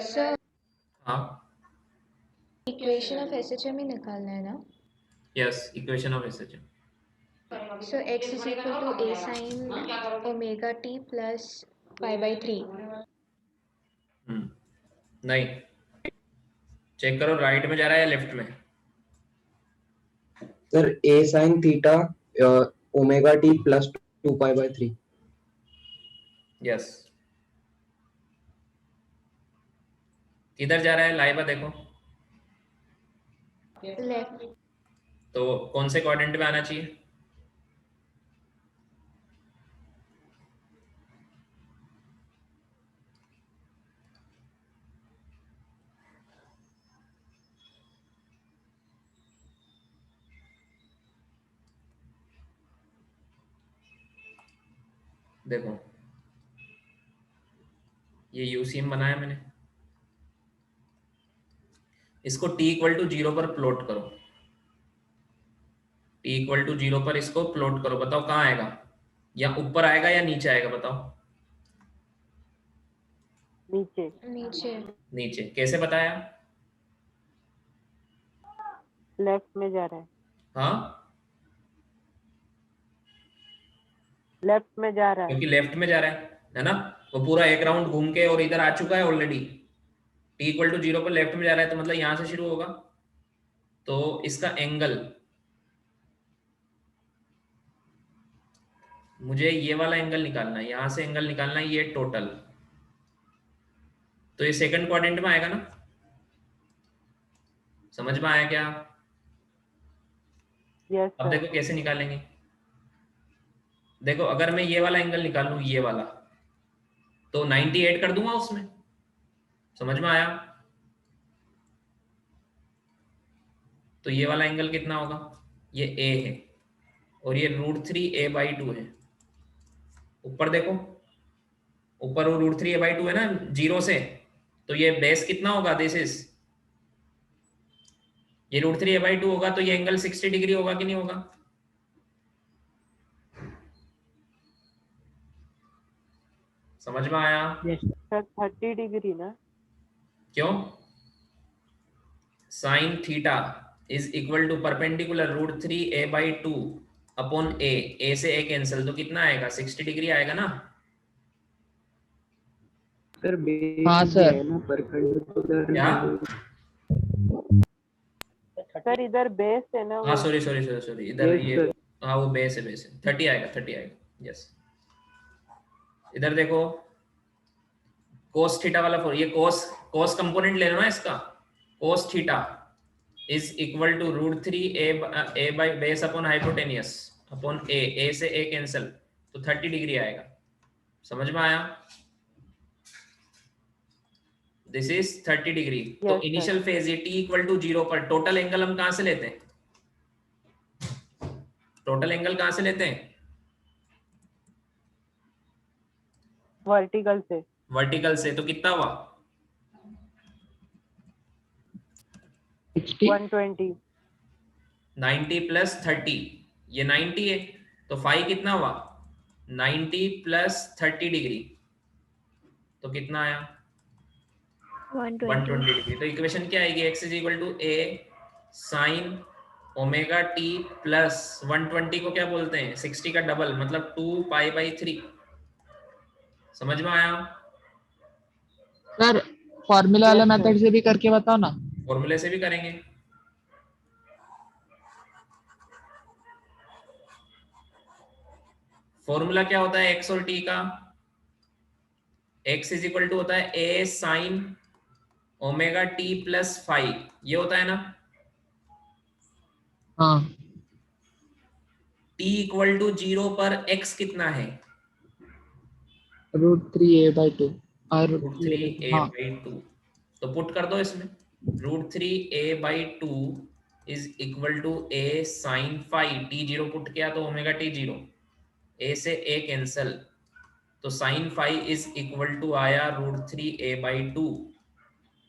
सर हाँ, इक्वेशन ऑफ SHM ही निकालना है ना? Yes, equation of SHM. So x is equal to a sin omega t plus pi by 3. नहीं, चेक करो राइट में जा रहा है या लेफ्ट में। Sir a sin theta omega t plus 2 pi/3। Yes, किधर जा रहा है लाइबा देखो, Left. तो कौन से क्वाड्रेंट में आना चाहिए? देखो ये यूसीएम बनाया मैंने, इसको t इक्वल टू 0 पर प्लॉट करो, t इक्वल टू 0 पर इसको प्लॉट करो, बताओ कहाँ आएगा, या ऊपर आएगा या नीचे आएगा, बताओ। नीचे। नीचे. नीचे कैसे बताया? लेफ्ट में जा रहा है। हाँ, लेफ्ट में जा रहा है। क्योंकि लेफ्ट में जा रहा है ना, वो पूरा एक राउंड घूम के और इधर आ चुका है ऑलरेडी। t इक्वल टू 0 पर लेफ्ट में जा रहा है, तो मतलब यहां से शुरू होगा, तो इसका एंगल, मुझे ये वाला एंगल निकालना है, यहां से एंगल निकालना है, ये टोटल, तो ये सेकंड क्वाड्रेंट में आएगा ना, समझ में आया क्या? यस अब देखो कैसे निकालेंगे, देखो अगर मैं ये वाला एंगल निकालूं, ये वाला, तो 98 कर दूंगा उसमें, समझ में आया? तो ये वाला एंगल कितना होगा, ये a है और ये √3a/2 है। ऊपर देखो, ऊपर वो √3a/2 है ना 0 से, तो ये बेस कितना होगा, दिस इज, ये √3a/2 होगा, तो ये एंगल 60 डिग्री होगा कि नहीं होगा? समझ में आया? सर 30 डिग्री ना। क्यों? Sine theta is equal to perpendicular √3a/2 upon a से a कैंसिल, तो कितना आएगा, 60 डिग्री आएगा ना। सर हाँ सर। है ना परपेंडिकुलर। क्या? सर इधर बेस है ना। हाँ सॉरी इधर Yes, ये, sir. हाँ वो बेस है 30 आएगा, यस। इधर देखो कोस थीटा वाला फॉर, ये कोस कंपोनेंट लेना है इसका, cos theta is equal to √3a by base upon hypotenuse upon a से a कैंसिल, तो 30 डिग्री आएगा। समझ में आया? This is 30 degree. तो Yes, इनिशियल फेज ये t इक्वल टू 0 पर टोटल एंगल हम कहां से लेते हैं, टोटल एंगल कहां से लेते हैं? वर्टिकल से। वर्टिकल से, तो कितना हुआ? 60 120। 90 प्लस 30, ये 90 है, तो फाई कितना हुआ, 90 प्लस 30 डिग्री, तो कितना आया, 120 डिग्री। तो इक्वेशन क्या आएगी, x is equal to a sine omega t plus 120 को क्या बोलते हैं, 60 का डबल, मतलब 2 π/3। समझ में आया? सर फॉर्मूला वाला Yes, sir. मेथड से भी करके बताओ ना। फॉर्मूले से भी करेंगे। फॉर्मूला क्या होता है x और t का, x इज इक्वल टू होता है a sine omega t plus phi, ये होता है ना। हाँ t इक्वल टू 0 पर x कितना है, √3a/2 और √3a/2, तो पुट कर दो इसमें, √3a/2 is equal to a sine phi, t 0 put किया तो ओमेगा t 0, a से a कैंसल, तो sine phi is equal to आया √3a/2।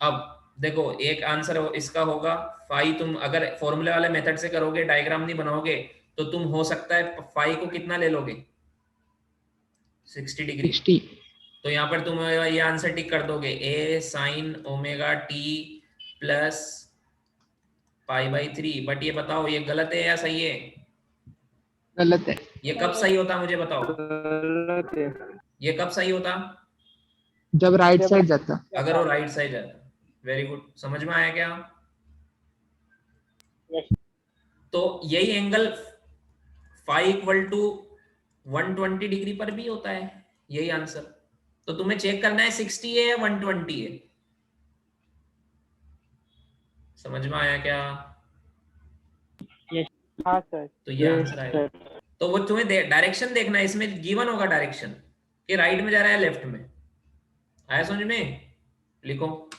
अब देखो एक आंसर इसका होगा फाई, तुम अगर फॉर्मूले वाले मेथड से करोगे, डायग्राम नहीं बनाओगे, तो तुम हो सकता है फाई को कितना ले लोगे, 60 डिग्री। 60 तो यहाँ पर तुम ये आंसर टिक कर दोगे, a sine omega t plus π/3। But ये बताओ ये गलत है या सही है? गलत है। ये कब सही होता मुझे बताओ, गलत है। ये कब सही होता? जब राइट जब साइड जाता। अगर वो राइट साइड जाता। वेरी गुड, समझ में आया क्या? तो यही angle phi equal to 120 degree पर भी होता है, यही आंसर। तो तुम्हें चेक करना है 60 है या 120 है। समझ में आया क्या? हाँ सर। तो ये आंसर आएगा। तो वो तुम्हें डायरेक्शन देखना है, इसमें गिवन होगा डायरेक्शन कि राइट में जा रहा है लेफ्ट में। आया समझ में? लिखो।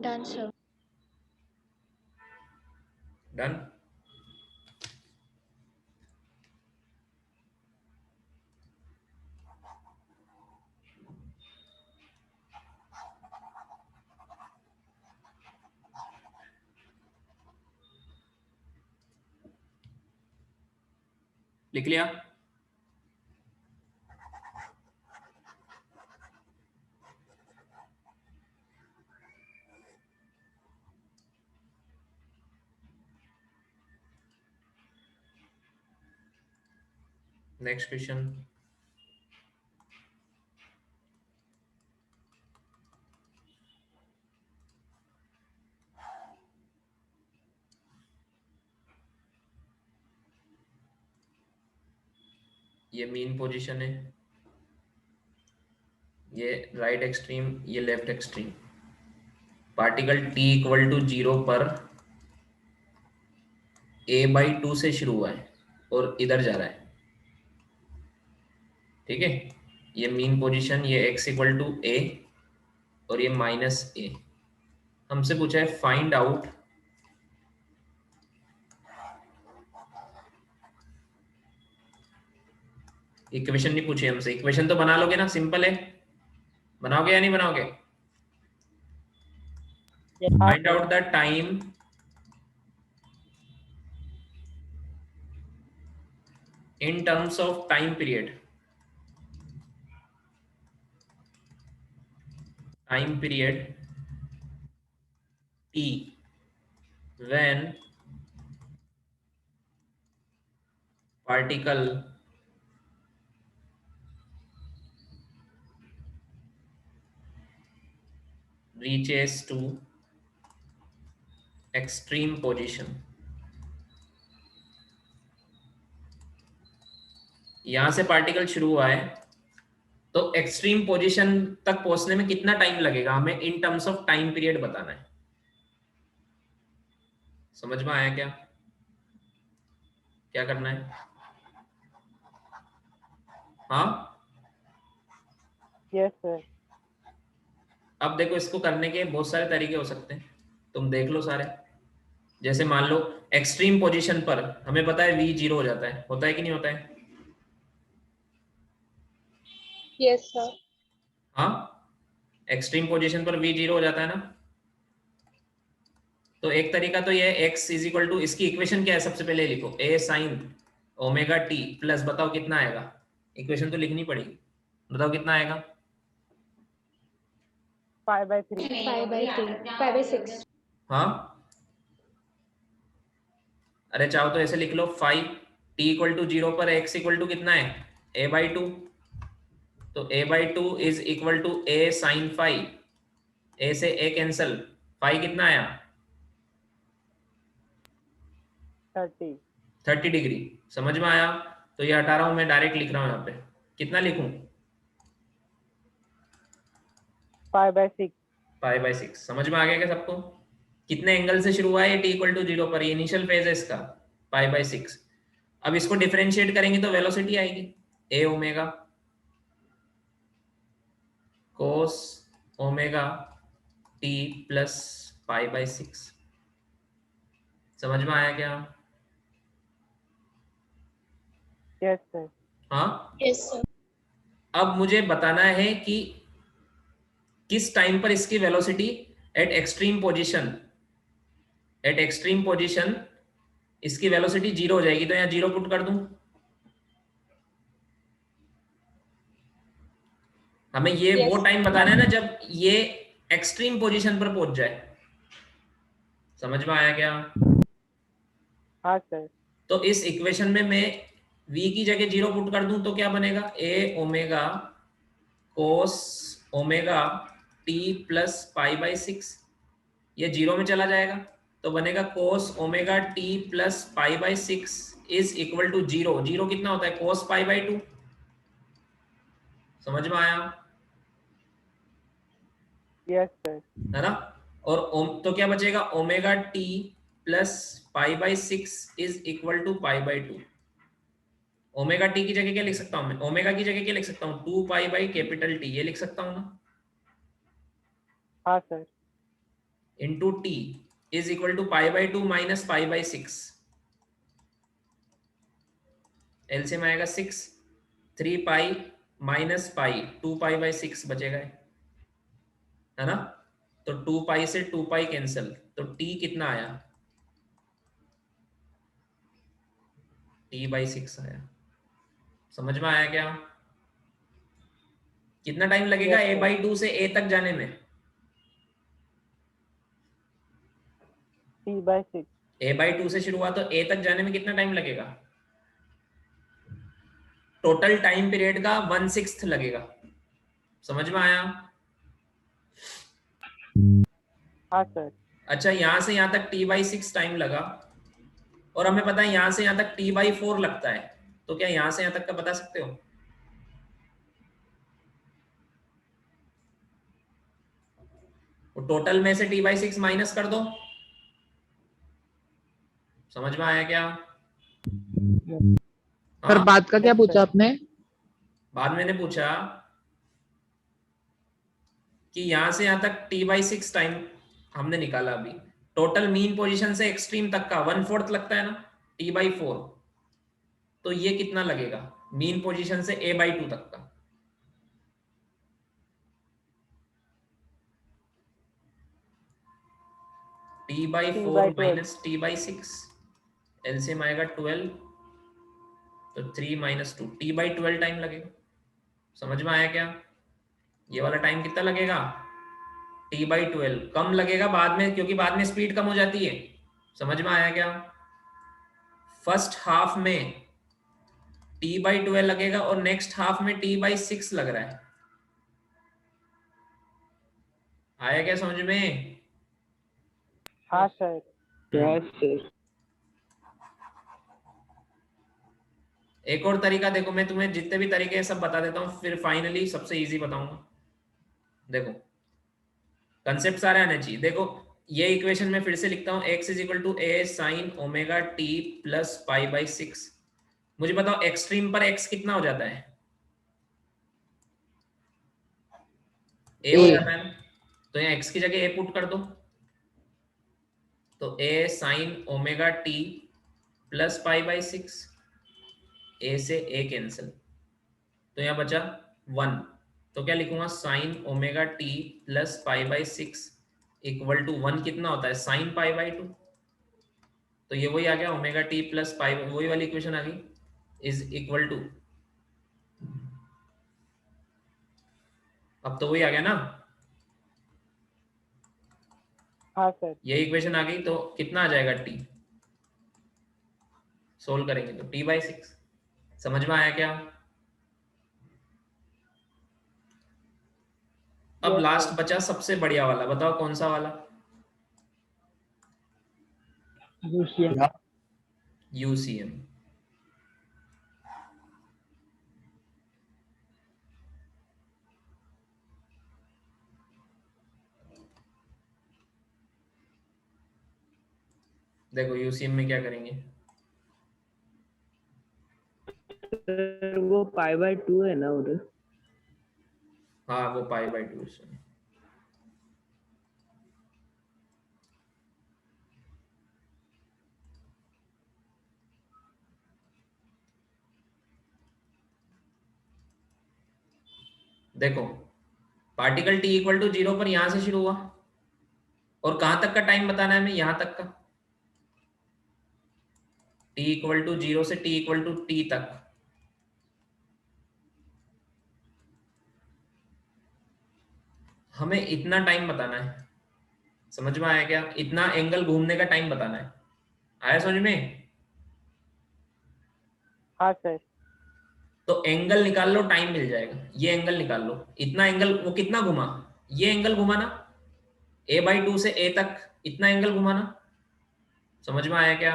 Done, sir. डन। लिख लिया? Next question. ये मीन पोजीशन है, ये राइट एक्सट्रीम, ये left extreme. Particle t equal to 0 पर a/2 से शुरू हुआ है और इधर जा रहा है। ठीक है, ये मीन पोजीशन, ये x इक्वल टू a और ये -a। हमसे पूछा है फाइंड आउट इक्वेशन, नहीं पूछी हमसे। इक्वेशन तो बना लोगे ना, सिंपल है। बनाओगे या नहीं बनाओगे? Find out the time in terms of time period, t when particle reaches to extreme position। यहां से पार्टिकल शुरू हुआ है, तो एक्सट्रीम पोजीशन तक पहुंचने में कितना टाइम लगेगा, हमें in terms of time period बताना है। समझ में आया क्या? क्या करना है? हाँ, यस सर। अब देखो, इसको करने के बहुत सारे तरीके हो सकते हैं, तुम देख लो सारे। जैसे मान लो एक्सट्रीम पोजीशन पर हमें पता है v 0 हो जाता है, होता है कि नहीं होता है? Yes sir. हाँ, एक्सट्रीम पोजीशन पर v 0 हो जाता है ना। तो एक तरीका तो ये x इज इक्वल टू, इसकी इक्वेशन क्या है सबसे पहले लिखो, a sine omega t plus, बताओ कितना आएगा। इक्वेशन तो लिखनी पड़ेगी, बताओ कितना आएगा। π/3। 5/3, 5/6. हाँ, अरे चाहो तो ऐसे लिख लो, 5 t इक्वल टू 0 पर x इक्वल टू कितना है, a/2। तो a/2 is equal to a sine 5, a से a कैंसल, 5 कितना आया, 30 डिग्री। समझ में आया? तो ये हटा रहा हूं मैं, डायरेक्ट लिख रहा हूं यहाँ पे। कितना लिखूं? π/6। π/6। समझ में आ गया क्या सबको? कितने एंगल से शुरू हुआ है t इक्वल टू 0 पर, ये इनिशियल फेज है इसका, π/6। अब इसको डिफरेंशिएट करेंगे तो वेलोसिटी आएगी a omega cos omega t plus π/6। समझ में आया क्या? Yes sir. हाँ, यस सर। अब मुझे बताना है कि किस टाइम पर इसकी वेलोसिटी एट एक्सट्रीम पोजीशन इसकी वेलोसिटी 0 हो जाएगी। तो यहाँ 0 पुट कर दूं। हमें ये वो Yes. टाइम बताना है ना जब ये एक्सट्रीम पोजीशन पर पहुंच जाए। समझ में आया क्या? हाँ सर। तो इस इक्वेशन में मैं v की जगह 0 पुट कर दूं तो क्या बनेगा? a omega cos omega t plus pi by 6, ये 0 में चला जाएगा तो बनेगा cos omega t plus pi by 6 is equal to 0। 0 कितना होता है? Cos pi by 2। समझ में आया? Yes sir. है ना? और तो क्या बचेगा? Omega t plus pi by 6 is equal to pi by 2। Omega t की जगह क्या लिख सकता हूं मैं? ओमेगा की जगह क्या लिख सकता हूं? 2 पाई बाई कैपिटल टी, ये लिख सकता हूं ना, हाँ sir. Into t is equal to pi by 2 minus pi by 6। LCM आएगा 6, 3 pi minus pi, 2 pi by 6 बचेगा, है ना? तो 2 पाई से 2 पाई कैंसिल, तो टी कितना आया? टी बाई 6 आया। समझ में आया क्या? कितना टाइम लगेगा Yes, a sir. बाई 2 से a तक जाने में? T/6. a बाई 2 से शुरू हुआ तो a तक जाने में कितना टाइम लगेगा? टोटल टाइम पीरियड का 1/6 लगेगा। समझ में आया? हाँ सर। अच्छा, यहां से यहां तक t बाई 6 टाइम लगा और हमें पता है यहां से यहां तक t बाई 4 लगता है, तो क्या यहां से यहां तक का बता सकते हो? तो टोटल में से t बाई 6 माइनस कर दो। समझ में आया क्या? सर हाँ, बात का क्या Yes, पूछा sir. आपने? बाद मैंने पूछा कि यहां से यहां तक t बाई 6 टाइम हमने निकाला अभी। टोटल मीन पोजीशन से एक्सट्रीम तक का 1/4 लगता है ना, t बाई 4। तो ये कितना लगेगा मीन पोजीशन से a बाई 2 तक का? t by 4 T/12. Minus t by 6, LCM आएगा 12, तो 3 माइनस 2, t बाई 12 टाइम लगेगा। समझ में आया क्या? ये वाला टाइम कितना लगेगा? t बाई 12 कम लगेगा बाद में, क्योंकि बाद में स्पीड कम हो जाती है। समझ में आया क्या? फर्स्ट हाफ में t बाई 12 लगेगा और नेक्स्ट हाफ में t बाई 6 लग रहा है। आया क्या समझ में? हाँ सर। Yes, sir. एक और तरीका देखो, मैं तुम्हें जितने भी तरीके हैं सब बता देता हूँ, फिर फाइनली सबसे इजी बताऊंगा। देखो, कंसेप्ट सारे आने चाहिए। देखो, ये इक्वेशन में फिर से लिखता हूँ, x is equal to a sine omega t plus pi by 6। मुझे बताओ एक्सट्रीम पर x कितना हो जाता है? a हो ए जाता है ना, तो यहाँ x की जगह a पुट कर दो, तो a sine omega t plus pi by 6, a से a कैंसिल, तो यहाँ बचा 1। तो क्या लिखूंगा? Sine omega t plus pi by 6 equal to 1 कितना होता है? Sine pi by 2। तो ये वही आ गया, ओमेगा टी प्लस पाई, वही वाली इक्वेशन आ गई, इज इक्वल टू, अब तो वही आ गया ना, हाँ सर। ये इक्वेशन आ गई। तो कितना आ जाएगा t? सोल्व करेंगे तो t बाई 6। समझ में आया क्या? अब Yes, लास्ट sir. बचा सबसे बढ़िया वाला, बताओ कौन सा वाला? UCM. यूसीएम। देखो यूसीएम में क्या करेंगे? सर वो π/2 है ना उधर? हाँ, वो पाई बाई 2। देखो पार्टिकल टी इक्वल टू 0 पर यहां से शुरू हुआ और कहां तक का टाइम बताना है हमें, यहां तक का, टी इक्वल टू 0 से टी इक्वल टू टी तक। हमें इतना टाइम बताना है, समझ में आया क्या? इतना एंगल घूमने का टाइम बताना है, आया समझ में? हाँ सर। तो एंगल निकाल लो, टाइम मिल जाएगा। ये एंगल निकाल लो, इतना एंगल वो कितना घुमा, ये एंगल घुमाना a/2 से a तक, इतना एंगल घुमाना। समझ में आया क्या?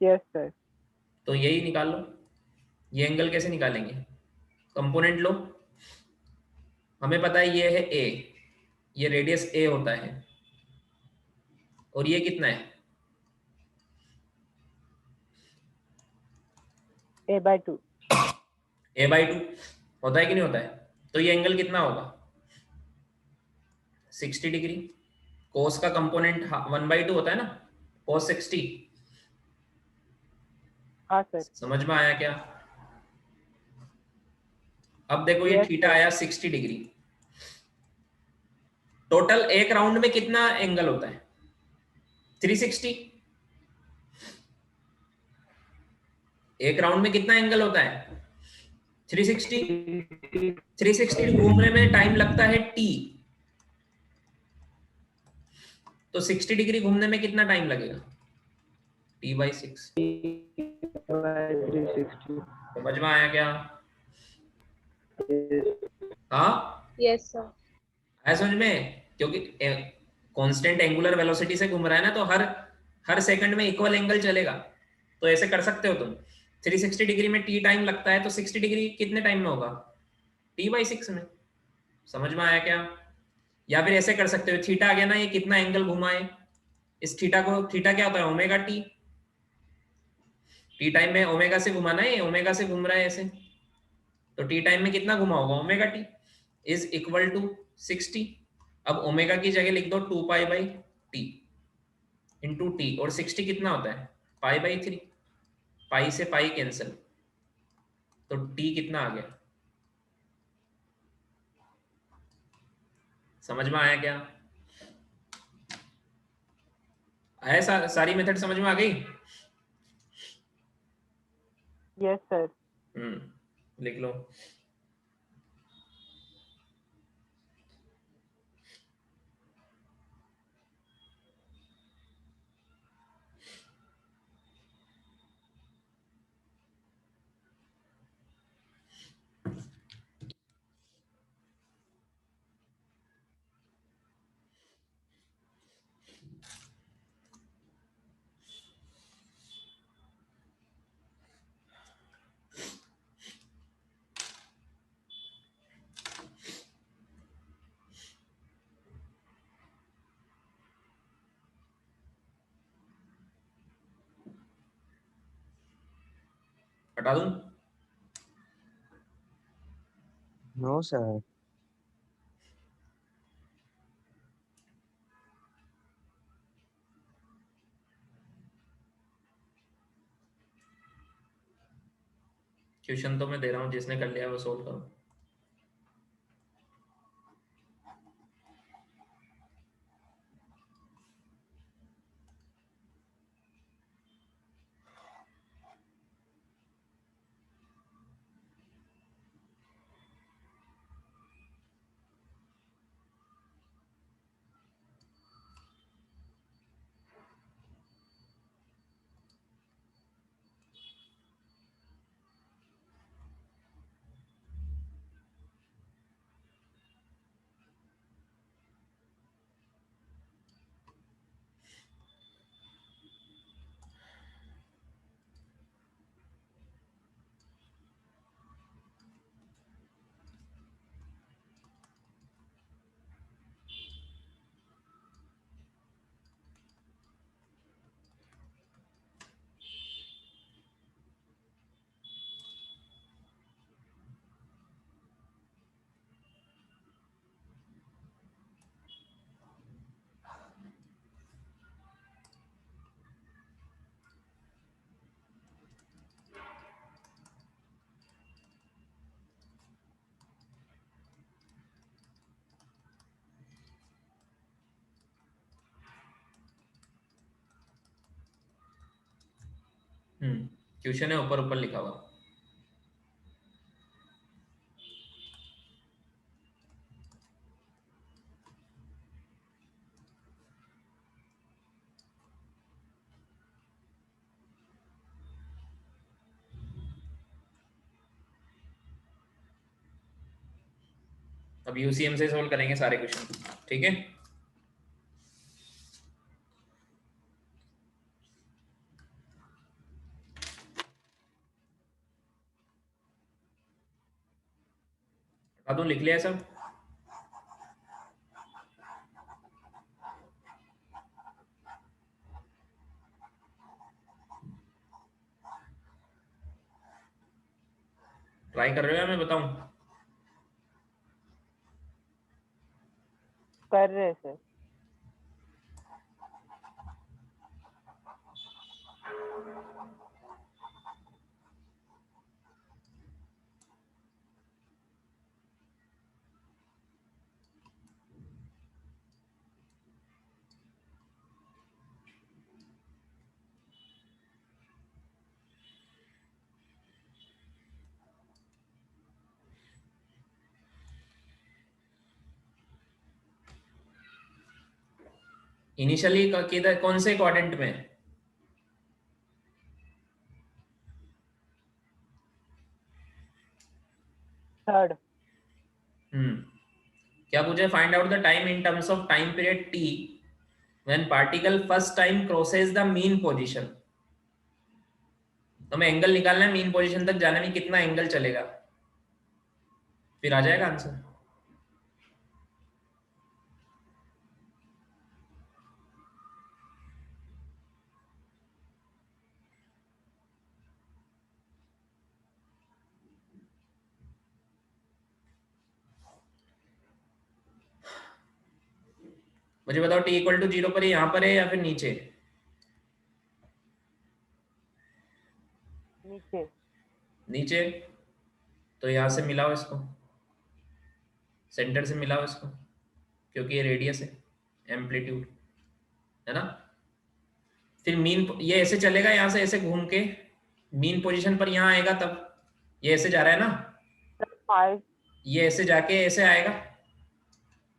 Yes sir. तो यही निकाल लो। ये एंगल कैसे निकालेंगे? कंपोनेंट लो, हमें पता है ये है a, ये रेडियस a होता है, और ये कितना है? a/2। a/2 होता है कि नहीं होता है? तो ये एंगल कितना होगा? 60 डिग्री। कोस का कंपोनेंट 1/2 होता है ना, कोस 60। हाँ सर। समझ में आया क्या? अब देखो ये यस थीटा सर। आया 60 डिग्री। टोटल एक राउंड में कितना एंगल होता है? 360। एक राउंड में कितना एंगल होता है? 360। 360 घूमने में टाइम लगता है t, तो 60 डिग्री घूमने में कितना टाइम लगेगा? t/6। 360। समझ में आया क्या? हाँ यस सर। है समझ में? क्योंकि कांस्टेंट एंगुलर वेलोसिटी से घूम रहा है ना, तो हर हर सेकंड में इक्वल एंगल चलेगा। तो ऐसे कर सकते हो तुम, 360 डिग्री में t टाइम लगता है, तो 60 डिग्री कितने टाइम में होगा? t/6 में। समझ में आया क्या? या फिर ऐसे कर सकते हो, थीटा आ गया ना, ये कितना एंगल घुमा है, इस थीटा को, थीटा क्या होता है? Omega T. टी टाइम में ओमेगा से घुमाना है, ओमेगा से घूम रहा है ऐसे, तो टी टाइम में कितना घुमा होगा? Omega t is equal to 60। अब ओमेगा की जगह लिख दो 2π/t इंटू टी, और 60 कितना होता है? π/3। पाई से पाई कैंसिल, तो t कितना आ गया? समझ में आया क्या? आया सारी मेथड समझ में आ गई? Yes sir. लिख लो। हटा दूं? No sir. क्वेश्चन तो मैं दे रहा हूँ, जिसने कर लिया वो सोल्व करो। क्वेश्चन है ऊपर ऊपर लिखा हुआ। अब यूसीएम से सोल्व करेंगे सारे क्वेश्चन, ठीक है। बता दूं, लिख लिया सब? ट्राई कर रहे हो या मैं बताऊं? कर रहे हैं सर। इनिशियली किधर, कौन से क्वाड्रेंट में? थर्ड। क्या पूछे? Find out the time in terms of time period t when particle first time crosses the mean position. तो मैं एंगल निकालना है, मीन पोजीशन तक जाने में कितना एंगल चलेगा, फिर आ जाएगा आंसर। मुझे बताओ t इक्वल टू 0 पर है, यहाँ पर है या फिर नीचे? नीचे। नीचे। तो यहाँ से मिलाओ इसको, सेंटर से मिलाओ इसको, क्योंकि ये रेडियस है, एम्पलीट्यूड है ना। फिर मीन, ये ऐसे चलेगा यहाँ से ऐसे घूम के मीन पोजीशन पर यहाँ आएगा, तब ये ऐसे जा रहा है ना, 5। ये ऐसे जाके ऐसे आएगा।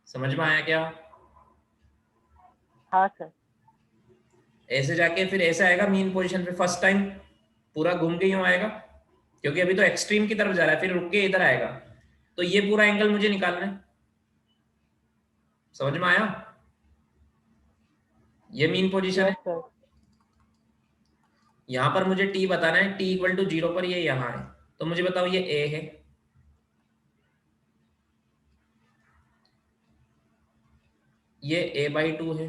समझ में आया क्या? हाँ सर। ऐसे जाके फिर ऐसे आएगा मीन पोजीशन पे, फर्स्ट टाइम पूरा घूम के यूं आएगा, क्योंकि अभी तो एक्सट्रीम की तरफ जा रहा है, फिर रुक के इधर आएगा। तो ये पूरा एंगल मुझे निकालना है। समझ में आया? ये मीन पोजीशन है, यस सर। यहां पर मुझे t बताना है, t इक्वल टू 0 पर ये यहाँ है। तो मुझे बताओ ये a है, ये a/2 है,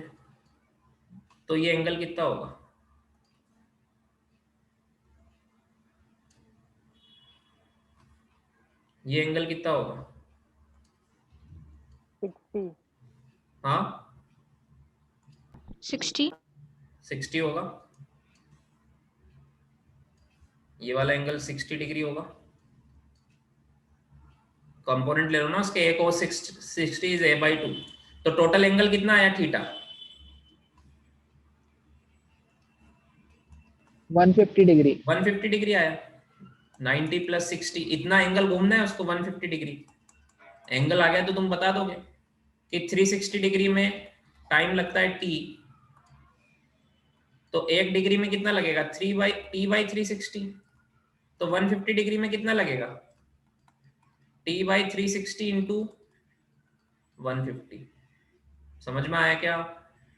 तो ये एंगल कितना होगा? ये एंगल कितना होगा? 60। हाँ 60. 60 होगा। ये वाला एंगल 60 डिग्री होगा। कंपोनेंट ले लो ना उसके, एक और 60 इज a/2, तो टोटल एंगल कितना आया थीटा? 150 डिग्री। 150 डिग्री आया। 90 + 60, इतना एंगल घूमना है उसको 150 डिग्री। एंगल आ गया तो तुम बता दोगे कि 360 डिग्री में टाइम लगता है t, तो 1 डिग्री में कितना लगेगा? t/360। तो 150 डिग्री में कितना लगेगा? t/360 into 150। समझ में आया क्या?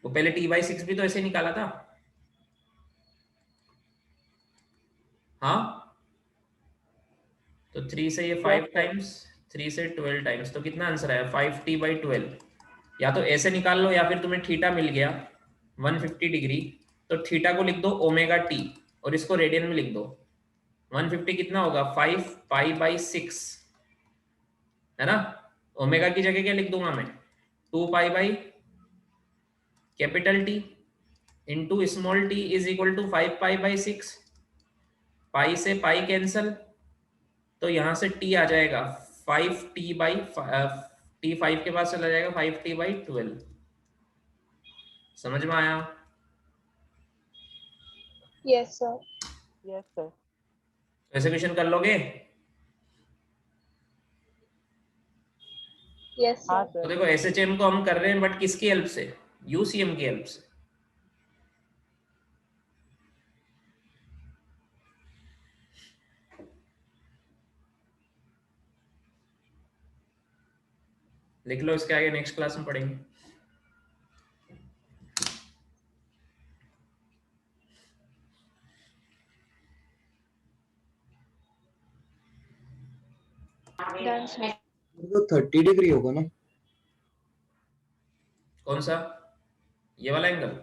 वो पहले t/6 भी तो ऐसे निकाला था। हाँ, तो 3 से ये 5 टाइम्स, 3 से 12 टाइम्स, तो कितना आंसर आया? 5t/12। या तो ऐसे निकाल लो, या फिर तुम्हें थीटा मिल गया 150 डिग्री, तो थीटा को लिख दो ओमेगा t और इसको रेडियन में लिख दो। 150 कितना होगा? 5π/6 है ना। ओमेगा की जगह क्या लिख दूंगा मैं? 2π/T into small t is equal to 5π/6। Pi से पाई कैंसल, तो यहां से t आ जाएगा 5t/t5 के पास चला जाएगा 5t/12। समझ में आया? Yes sir. Yes, sir. ऐसे क्वेश्चन कर लोगे? Yes, हाँ sir. तो सर. देखो SHM को हम कर रहे हैं बट किसकी हेल्प से? UCM की हेल्प से। लिख लो, इसके आगे नेक्स्ट क्लास में पढ़ेंगे। Done, sir. तो 30 डिग्री होगा ना? कौन सा? ये वाला एंगल?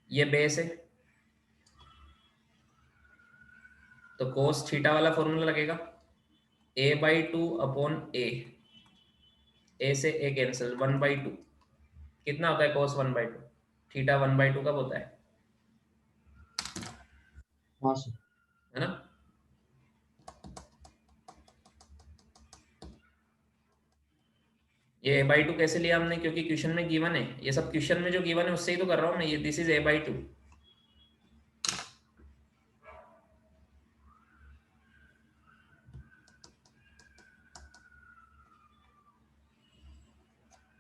ये बेस है तो cos थीटा वाला फॉर्मूला लगेगा a/2 अपॉन a से a कैंसिल 1/2। कितना होता है cos 1/2? थीटा 1/2 कब होता है? हाँ सर। है ना? ये a/2 कैसे लिया हमने? क्योंकि क्वेश्चन में गिवन है, ये सब क्वेश्चन में जो गिवन है उससे ही तो कर रहा हूँ मैं। ये दिस इज a/2।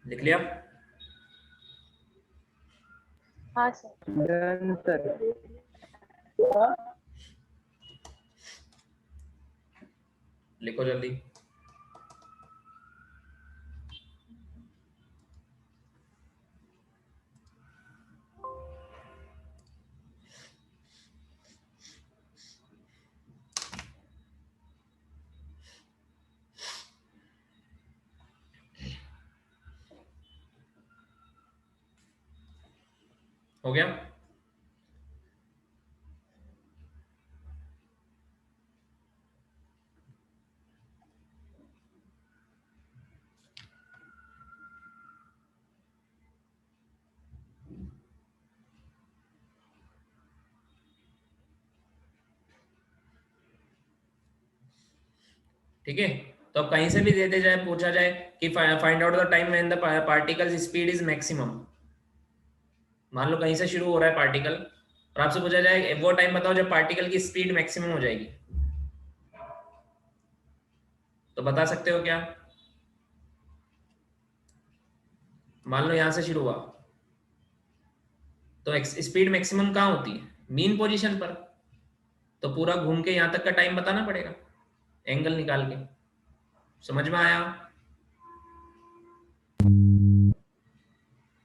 लिख लिया? हाँ sir. Done, sir. लिखो जल्दी। हो गया? ठीक है, तो अब कहीं से भी दे दे जाए, पूछा जाए कि find out the time when the particles speed is maximum. मान लो कहीं से शुरू हो रहा है पार्टिकल और आपसे पूछा जाए वो टाइम बताओ जब पार्टिकल की स्पीड मैक्सिमम हो जाएगी, तो बता सकते हो क्या? मान लो यहां से शुरू हुआ तो स्पीड मैक्सिमम कहाँ होती है? मीन पोजीशन पर। तो पूरा घूम के यहां तक का टाइम बताना पड़ेगा एंगल निकाल के। समझ में आया?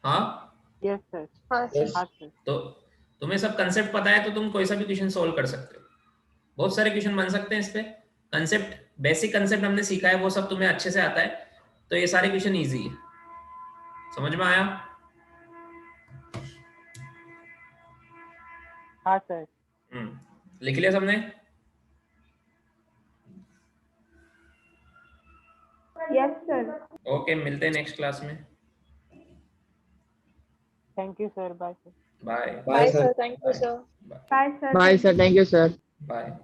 हाँ Yes, sir. हाँ sir. हाँ सर. तो तुम्हें सब कंसेप्ट पता है तो तुम कोई सा भी क्वेश्चन सॉल्व कर सकते हो। बहुत सारे क्वेश्चन बन सकते हैं इस पे। कंसेप्ट, बेसिक कंसेप्ट हमने सीखा है, वो सब तुम्हें अच्छे से आता है, तो ये सारे क्वेश्चन इजी है। समझ में आया? हाँ सर. लिख लिया सबने? Yes, sir. ओके, मिलते हैं नेक्स्ट क्लास में। Thank you, sir. Bye, sir. Bye Bye sir. Thank you sir. Bye, sir. Bye, sir. Thank you, sir. Bye.